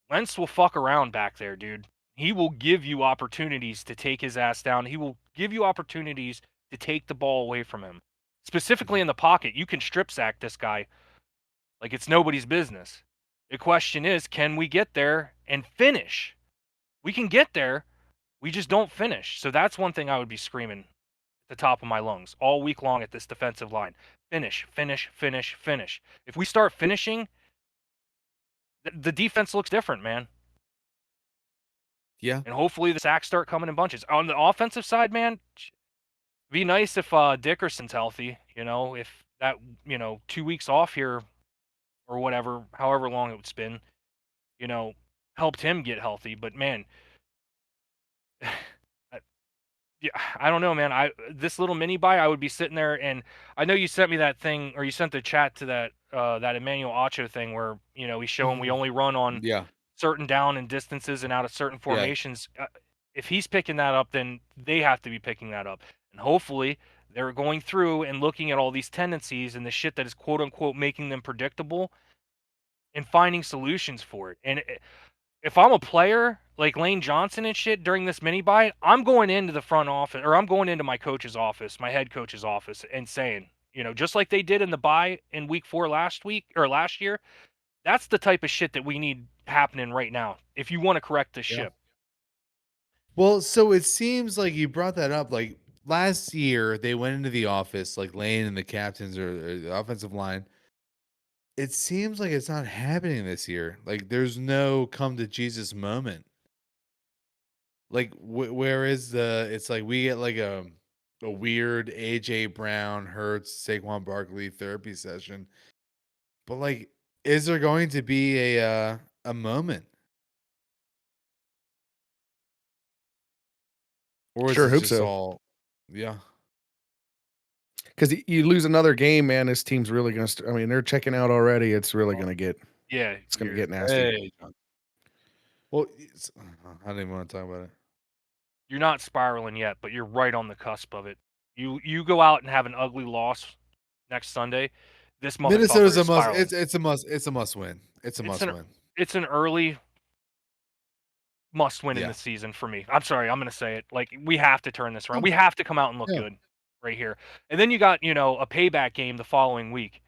Wentz will fuck around back there, dude. He will give you opportunities to take his ass down. He will give you opportunities to take the ball away from him. Specifically in the pocket, you can strip sack this guy like it's nobody's business. The question is, can we get there and finish? We can get there, we just don't finish. So that's one thing I would be screaming at the top of my lungs all week long at this defensive line. Finish, finish, finish, finish. If we start finishing, the defense looks different, man. Yeah. And hopefully the sacks start coming in bunches. On the offensive side, man, be nice if Dickerson's healthy, if that, 2 weeks off here or whatever, however long it would spin, helped him get healthy. But man, yeah, I don't know, man. This little mini buy, I would be sitting there, and I know you sent me that thing, or you sent the chat to that Emmanuel Acho thing where he's showing we only run on Yeah. certain down and distances and out of certain Yeah. formations. If he's picking that up, then they have to be picking that up, and hopefully they're going through and looking at all these tendencies and the shit that is quote unquote making them predictable and finding solutions for it. And if I'm a player like Lane Johnson and shit during this mini buy, I'm going into the front office, or I'm going into my coach's office, my head coach's office, and saying, just like they did in the buy in week 4 last year, that's the type of shit that we need happening right now if you want to correct this Yeah. ship. Well, so it seems like you brought that up. Like last year, they went into the office, like Lane and the captains or the offensive line. It seems like it's not happening this year. Like there's no come to Jesus moment. Like where is the? It's like we get like a weird AJ Brown, Hurts, Saquon Barkley therapy session. But like, is there going to be a moment, or is Sure it hope just so. all? Yeah. Because you lose another game, man, this team's really going to. I mean, they're checking out already. It's really going to get. Yeah, It's going to you're get nasty. Hey, John. Well, I don't even want to talk about it. you're not spiraling yet, but you're right on the cusp of it. You go out and have an ugly loss next Sunday, this motherfucker Minnesota's is a must. spiraling. It's a must. It's a must win. It's a It's must an win. it's an early must win in Yeah. the season for me. I'm sorry, I'm gonna say it. Like we have to turn this around. Oh, We have to come out and look yeah. good right here. And then you got, a payback game the following week.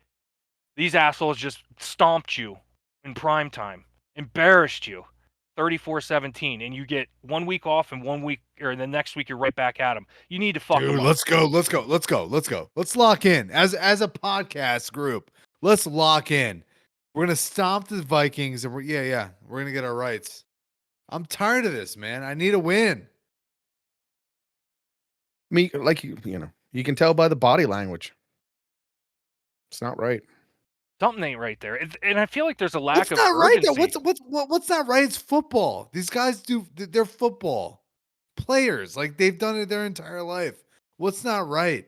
These assholes just stomped you in prime time, embarrassed you 34-17, and you get 1 week off and 1 week or the next week you're right back at them. You need to fuck Dude, them up. let's go. Let's go. Let's go. Let's go. Let's lock in as a podcast group. Let's lock in. We're gonna stomp the Vikings, and we're gonna get our rights. I'm tired of this, man. I need a win. Me, like you can tell by the body language. It's not right. Something ain't right there. And I feel like there's a lack What's of not right urgency. though? What's not right? It's football. These guys they're football players. Like they've done it their entire life. What's not right?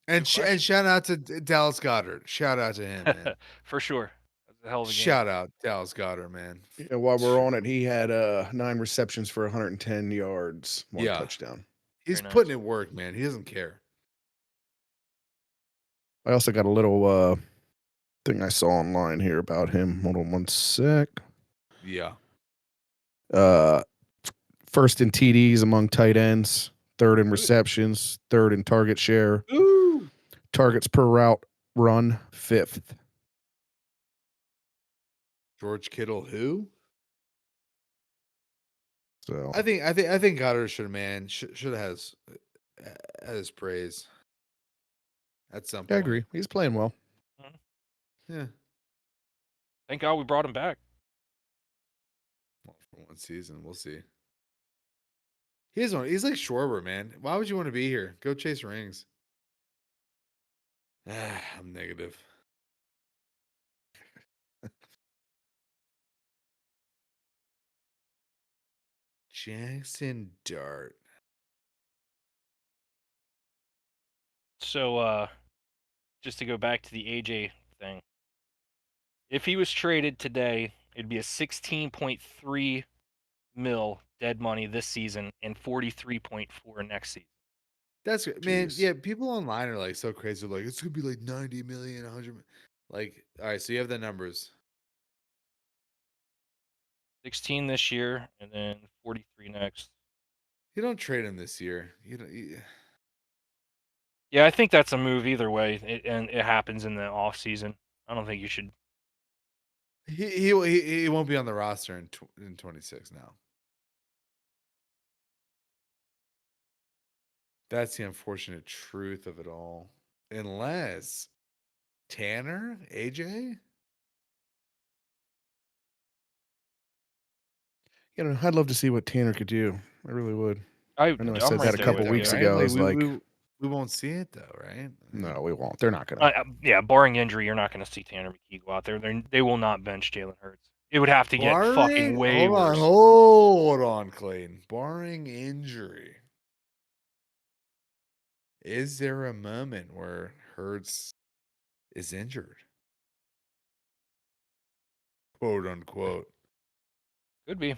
And Good question. and shout out to Dallas Goddard. Shout out to him, man. For sure. That's a hell of a game. Shout out Dallas Goddard, man. Yeah, while we're on it, he had 9 receptions for 110 yards, 1 Yeah. touchdown. He's Very nice. putting in work, man. He doesn't care. I also got a little thing I saw online here about him. Hold on 1 sec. Yeah. First in TDs among tight ends, third in receptions, third in target share, Ooh. targets per route run, 5th. George Kittle, who? So I think Goddard should have had his praise at some I point. agree. He's playing well. Yeah. Thank God we brought him back. Well, for one season, we'll see. He's like Schwarber, man. Why would you want to be here? Go chase rings. I'm negative. Jackson Dart. So just to go back to the AJ thing. If he was traded today, it'd be a 16.3 mil dead money this season and 43.4 next season. That's man. Jeez. Yeah, people online are like so crazy. Like it's gonna be like 90 million, 100 million. Like, all right, so you have the numbers. 16 this year and then 43 next. You don't trade him this year. You don't. Yeah, I think that's a move either way, and it happens in the off season. I don't think you should. He won't be on the roster in 26 now. That's the unfortunate truth of it all. Unless Tanner, AJ. I'd love to see what Tanner could do. I really would. I know I I'm said right that a there couple with weeks you. ago. Like, I was like, we won't see it though, right? no, we won't. They're not gonna. Yeah, barring injury, you're not going to see Tanner McKee go out there. They will not bench Jalen Hurts. It would have to get fucking way worse. Hold on, Clayton. Barring injury, is there a moment where Hurts is injured? Quote unquote. Could be.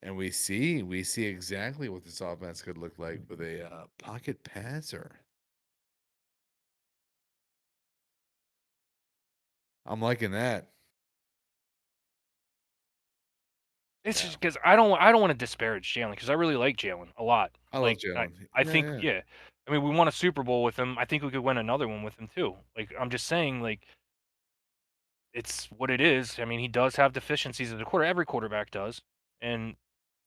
And we see exactly what this offense could look like with a pocket passer. I'm liking that. It's just because I don't want to disparage Jalen because I really like Jalen a lot. I love Jalen. I think yeah. I mean, we won a Super Bowl with him. I think we could win another one with him too. Like I'm just saying, like it's what it is. I mean, he does have deficiencies as a quarter. Every quarterback does.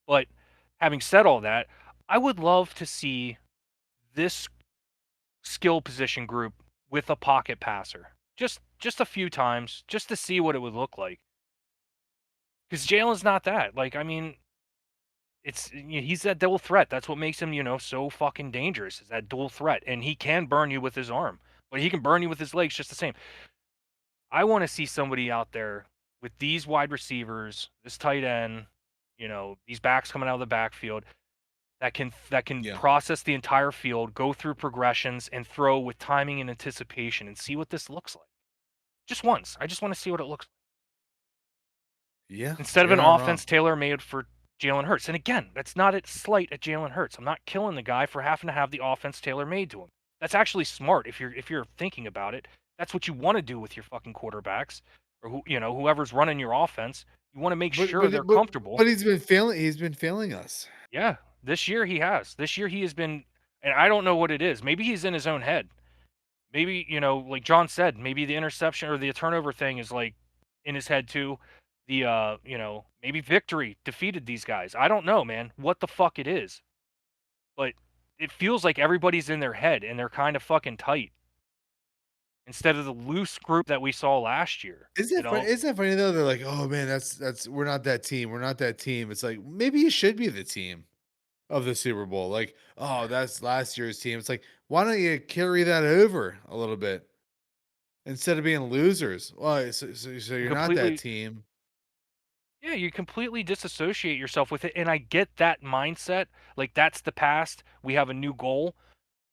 But having said all that, I would love to see this skill position group with a pocket passer. Just a few times, just to see what it would look like. Because Jalen's not that. Like, I mean, he's that dual threat. That's what makes him, so fucking dangerous. Is that dual threat, and he can burn you with his arm, but he can burn you with his legs just the same. I want to see somebody out there with these wide receivers, this tight end, these backs coming out of the backfield that can Yeah. process the entire field, go through progressions, and throw with timing and anticipation, and see what this looks like. Just once, I just want to see what it looks like Yeah. instead of you're an not offense tailor-made for Jalen Hurts. And again, that's not a slight at Jalen Hurts. I'm not killing the guy for having to have the offense tailor-made to him. That's actually smart if you're thinking about it. That's what you want to do with your fucking quarterbacks or whoever's running your offense. You want to make sure they're comfortable. But he's been failing. He's been failing us. Yeah, this year he has. This year he has been, and I don't know what it is. Maybe he's in his own head. Maybe, like John said, maybe the interception or the turnover thing is like in his head too. Maybe victory defeated these guys. I don't know, man, what the fuck it is. But it feels like everybody's in their head and they're kind of fucking tight. Instead of the loose group that we saw last year. Isn't that funny though? They're like, oh man, that's we're not that team. We're not that team. It's like maybe you should be the team of the Super Bowl. Like, oh, that's last year's team. It's like, why don't you carry that over a little bit instead of being losers? Well, so you're not that team. Yeah, you completely disassociate yourself with it, and I get that mindset. Like that's the past. We have a new goal.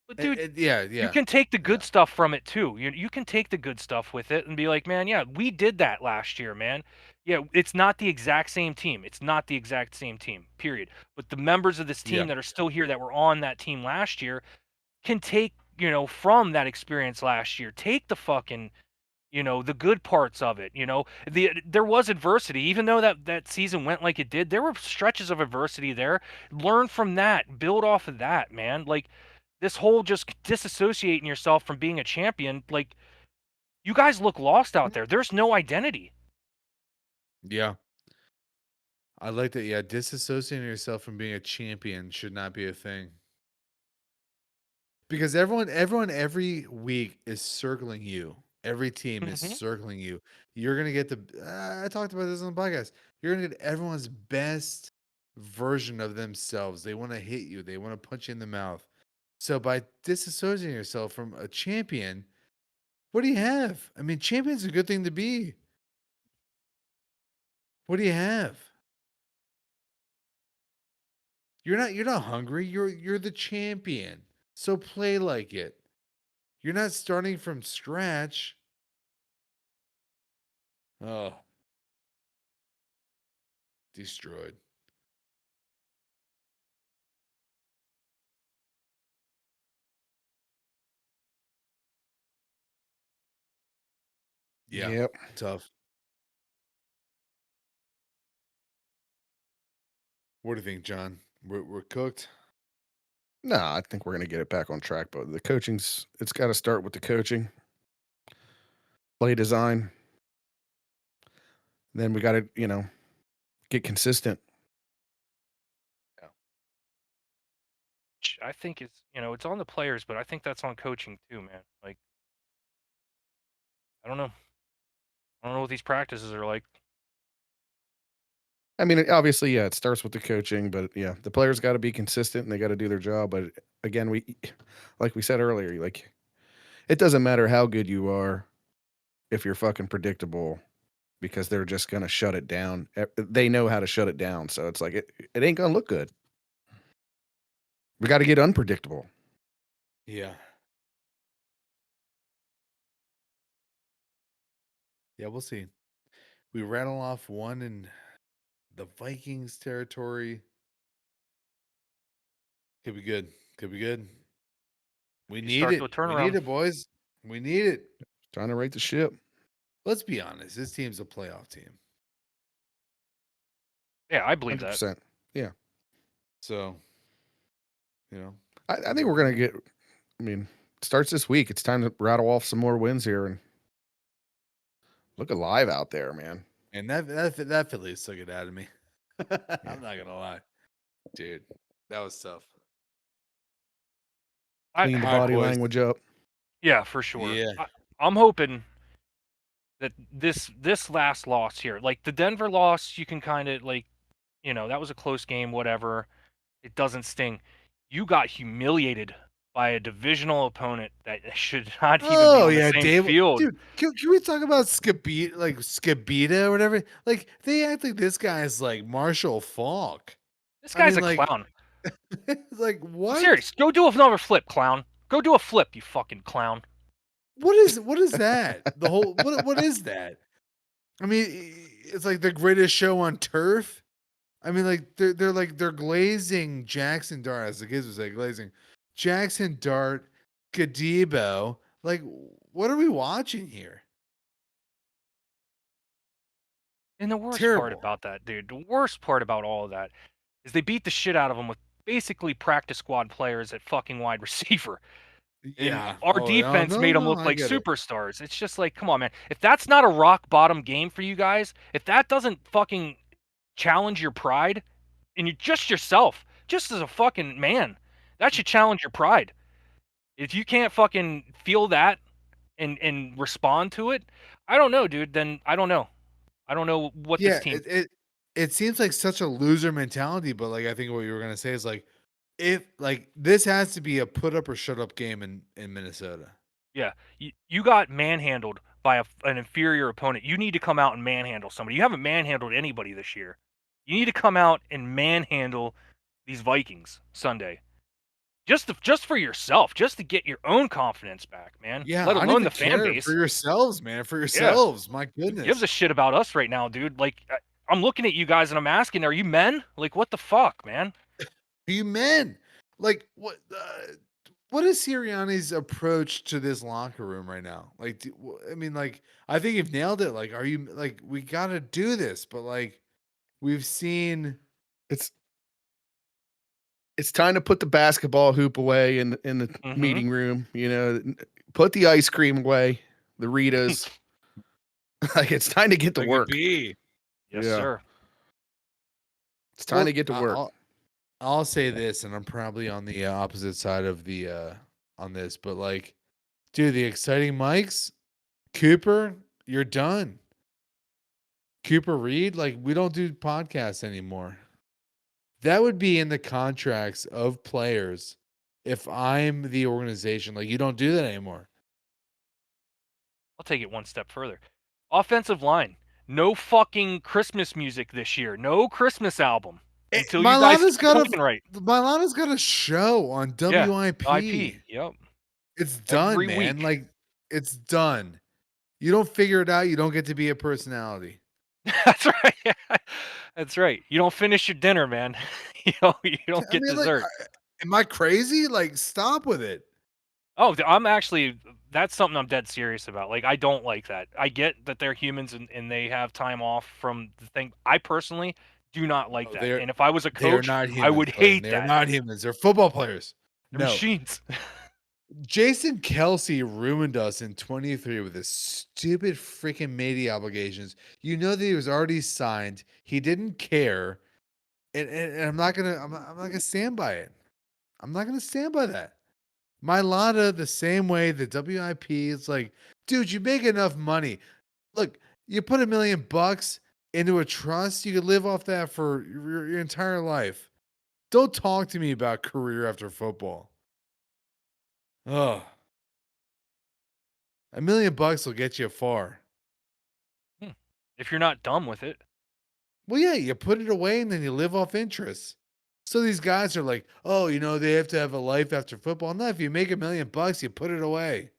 But dude, you can take the good stuff from it too. You can take the good stuff with it and be like, man, yeah, we did that last year, man. Yeah, it's not the exact same team. It's not the exact same team, period. But the members of this team that are still here that were on that team last year can take, from that experience last year, take the fucking, the good parts of it. There was adversity, even though that season went like it did. There were stretches of adversity there. Learn from that, build off of that, man. Like this whole just disassociating yourself from being a champion, like you guys look lost out there. There's no identity. Yeah. I like that. Yeah, disassociating yourself from being a champion should not be a thing. Because everyone every week is circling you. Every team is circling you. You're gonna get I talked about this on the podcast. You're gonna get everyone's best version of themselves. They want to hit you. They want to punch you in the mouth. So by disassociating yourself from a champion, what do you have? I mean, champion's a good thing to be. What do you have? You're not hungry. You're the champion. So play like it. You're not starting from scratch. Oh. Destroyed. Yeah. Yep. Tough. What do you think, John? We're cooked? No, I think we're going to get it back on track, but it's got to start with the coaching, play design. Then we got to, get consistent. I think it's on the players, but I think that's on coaching too, man. Like, I don't know. I don't know what these practices are like. I mean, obviously, yeah, it starts with the coaching, but yeah, the players got to be consistent and they got to do their job. But again, like we said earlier, like it doesn't matter how good you are if you're fucking predictable because they're just going to shut it down. They know how to shut it down. So it's like, it ain't going to look good. We got to get unpredictable. Yeah. Yeah, we'll see. We rattle off one in the Vikings territory. Could be good. Could be good. We need start it. to a We turnaround. need it, boys. We need it. Trying to right the ship. Let's be honest. This team's a playoff team. Yeah, I believe 100%. that. Yeah. So, I think we're going to get, starts this week. It's time to rattle off some more wins here and Look alive out there, man. And that Phillies took it out of me. I'm not gonna lie, dude. That was tough. Clean the I, All right, body boys. language up. yeah, for sure. Yeah. I'm hoping that this last loss here, like the Denver loss, you can kind of like, that was a close game, whatever. It doesn't sting. You got humiliated by a divisional opponent that should not even be Oh on the yeah, same Dave. field. Dude, can we talk about Skibita or whatever? Like they act like this guy is like Marshall Falk. This I guy's mean, a like, clown. like I'm what? serious. Go do another flip, clown. Go do a flip, you fucking clown. What is that? The whole what is that? I mean, it's like the greatest show on turf. I mean, like they're glazing Jackson Dart, as the kids would say, glazing Jackson Dart, Gadebo. Like, what are we watching here? And the worst part Terrible. about that, dude, the worst part about all of that is they beat the shit out of them with basically practice squad players at fucking wide receiver. And Yeah. our Oh, no, defense no, made them no. look I like get it. superstars. It's just like, come on, man. If that's not a rock bottom game for you guys, if that doesn't fucking challenge your pride and you're just yourself, just as a fucking man, that should challenge your pride. If you can't fucking feel that and respond to it, I don't know, dude. Then I don't know. I don't know what this Yeah. team. It seems like such a loser mentality, but like I think what you were gonna say is like, if like this has to be a put up or shut up game in Minnesota. Yeah, you got manhandled by an inferior opponent. You need to come out and manhandle somebody. You haven't manhandled anybody this year. You need to come out and manhandle these Vikings Sunday. Just for yourself, just to get your own confidence back, man. Yeah, Let I don't alone even the fan care base. for yourselves, man. For Yeah. yourselves, my Who goodness. gives a shit about us right now, dude? Like, I'm looking at you guys and I'm asking, are you men? Like, what the fuck, man? You men, like what is Sirianni's approach to this locker room right now? Like, I mean, like, I think you've nailed it. Like, are you like, we got to do this, but like, we've seen. It's time to put the basketball hoop away in the meeting room. Put the ice cream away, the Ritas. Like it's time to get to work. Yes, Yeah. sir. It's time to get to work. I'll say this, and I'm probably on the opposite side of the on this, but like, dude, the exciting mics, Cooper, you're done. Cooper Reed, like, we don't do podcasts anymore. That would be in the contracts of players if I'm the organization. Like, you don't do that anymore. I'll take it one step further. Offensive line. No fucking Christmas music this year. No Christmas album. Until you guys start playing right. Milana's got a show on WIP. IP. Yep. It's done, Every man. week. Like, it's done. You don't figure it out, you don't get to be a personality. That's right. That's right. You don't finish your dinner, man. you don't get dessert. Like, am I crazy? Like, stop with it. Oh, that's something I'm dead serious about. Like, I don't like that. I get that they're humans and they have time off from the thing. I personally do not like that. And if I was a coach, I would hate that. They're not humans. They're football players. They're machines. Jason Kelsey ruined us in 23 with his stupid freaking media obligations. You know that he was already signed. He didn't care. And I'm not gonna stand by it. I'm not gonna stand by that. Mylata, the same way, the WIP, it's like, dude, you make enough money. Look, you put $1 million into a trust, you could live off that for your entire life. Don't talk to me about career after football. Oh, $1 million will get you far. If you're not dumb with it. Well, yeah, you put it away and then you live off interest. So these guys are like, oh, they have to have a life after football. No, if you make $1 million, you put it away.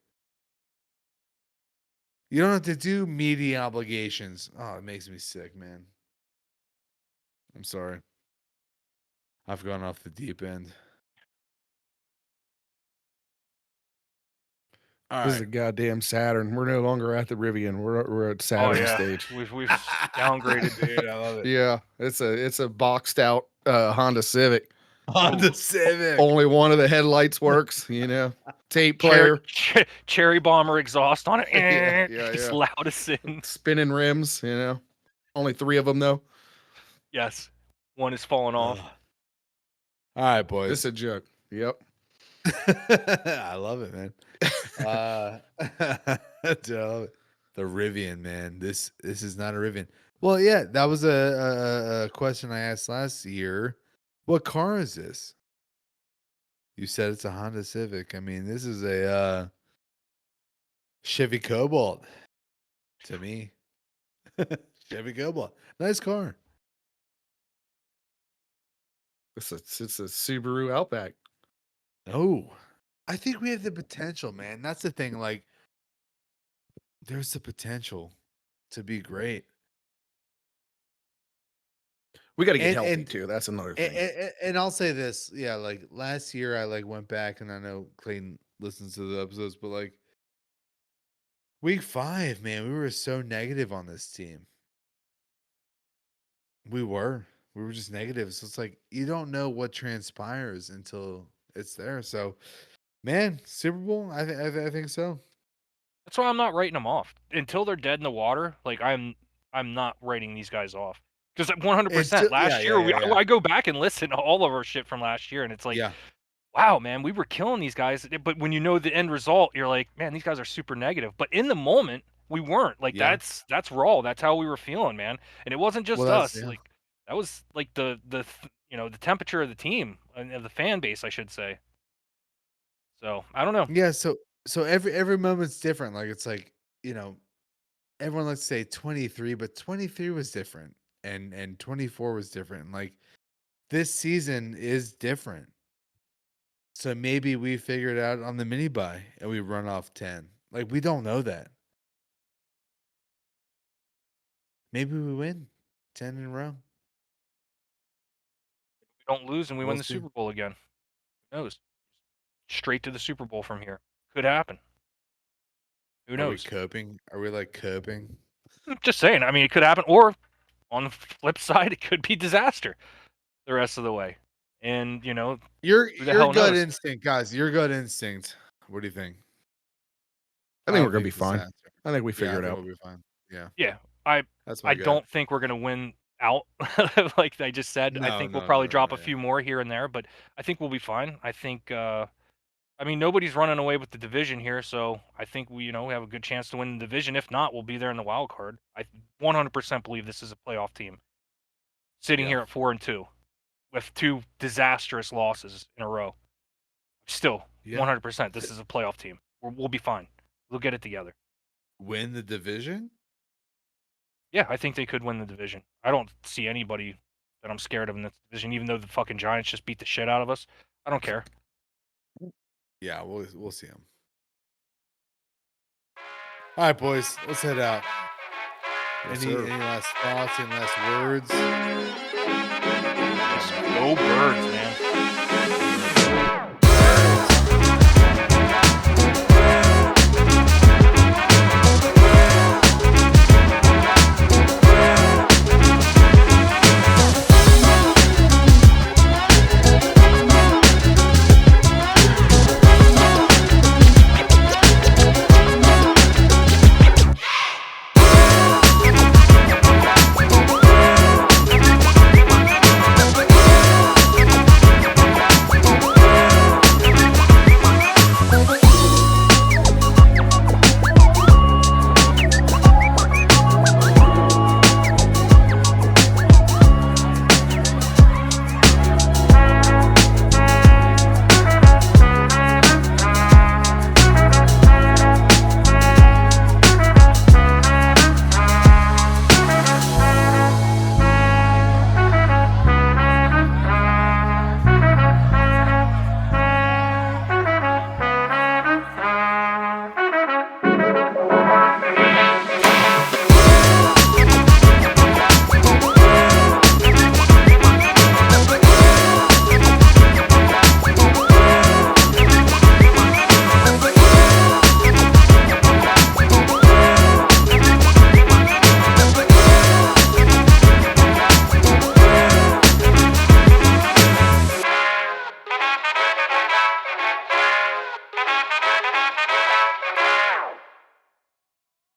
You don't have to do media obligations. Oh, it makes me sick, man. I'm sorry. I've gone off the deep end. This is a goddamn Saturn. We're no longer at the Rivian. We're at Saturn stage. We've downgraded, dude. I love it. Yeah, it's a boxed out Honda Civic. Honda Civic. Only one of the headlights works, tape player, cherry bomber exhaust on it. yeah, Just yeah. loud as sin. Spinning rims, only 3 of them though. Yes. One is falling off. All right, boys. This is a joke. Yep. I love it, man. Dude, I love it. The Rivian, man. This is not a Rivian. Well, yeah, that was a question I asked last year. What car is this? You said it's a Honda Civic. I mean, this is a Chevy Cobalt to me. Chevy Cobalt. Nice car. It's a Subaru Outback. Oh, I think we have the potential, man. That's the thing. Like, there's the potential to be great. We got to get And- healthy and- too. That's another thing. And I'll say this, yeah, like last year I went back, and I know Clayton listens to the episodes, but like week 5, man, we were so negative on this team. We were just negative. So it's like you don't know what transpires until it's there. So, man, Super Bowl, I think so. That's why I'm not writing them off until they're dead in the water. Like I'm not writing these guys off because 100% last year I go back and listen to all of our shit from last year, and it's like, wow, man, we were killing these guys. But when you know the end result, you're like, man, these guys are super negative. But in the moment, we weren't. Like that's raw. That's how we were feeling, man. And it wasn't just us. Like that was like the temperature of the team and of the fan base, I should say. So I don't know. Yeah, so every moment's different. Like it's like, everyone likes to say 23, but 23 was different, and 24 was different. And like this season is different. So maybe we figure it out on the mini buy and we run off 10. Like we don't know that. Maybe we win 10 in a row. We don't lose and we win We'll the see. Super Bowl again. Who knows? Straight to the Super Bowl from here. Could happen. Who knows? Are we coping? Are we like coping? Just saying. I mean, it could happen. Or on the flip side, it could be disaster the rest of the way. And, Your the hell gut knows? instinct, guys. Your gut instinct. What do you think? I think we're gonna be fine. disaster. I think we Yeah, figure I it think out. we'll be fine. Yeah. Yeah, I That's my gut. don't think we're going to win out like I just said. I think we'll probably drop a few more here and there, but I think we'll be fine. I think I mean, nobody's running away with the division here, so I think we have a good chance to win the division. If not, we'll be there in the wild card. I 100% believe this is a playoff team. Sitting here at 4-2 with 2 disastrous losses in a row. Still, 100% this is a playoff team. We'll be fine. We'll get it together. Win the division? Yeah, I think they could win the division. I don't see anybody that I'm scared of in this division, even though the fucking Giants just beat the shit out of us. I don't care. Yeah, we'll see him. All right, boys, let's head out. Yes, Any sir. last thoughts? Any last words? Go Birds, man.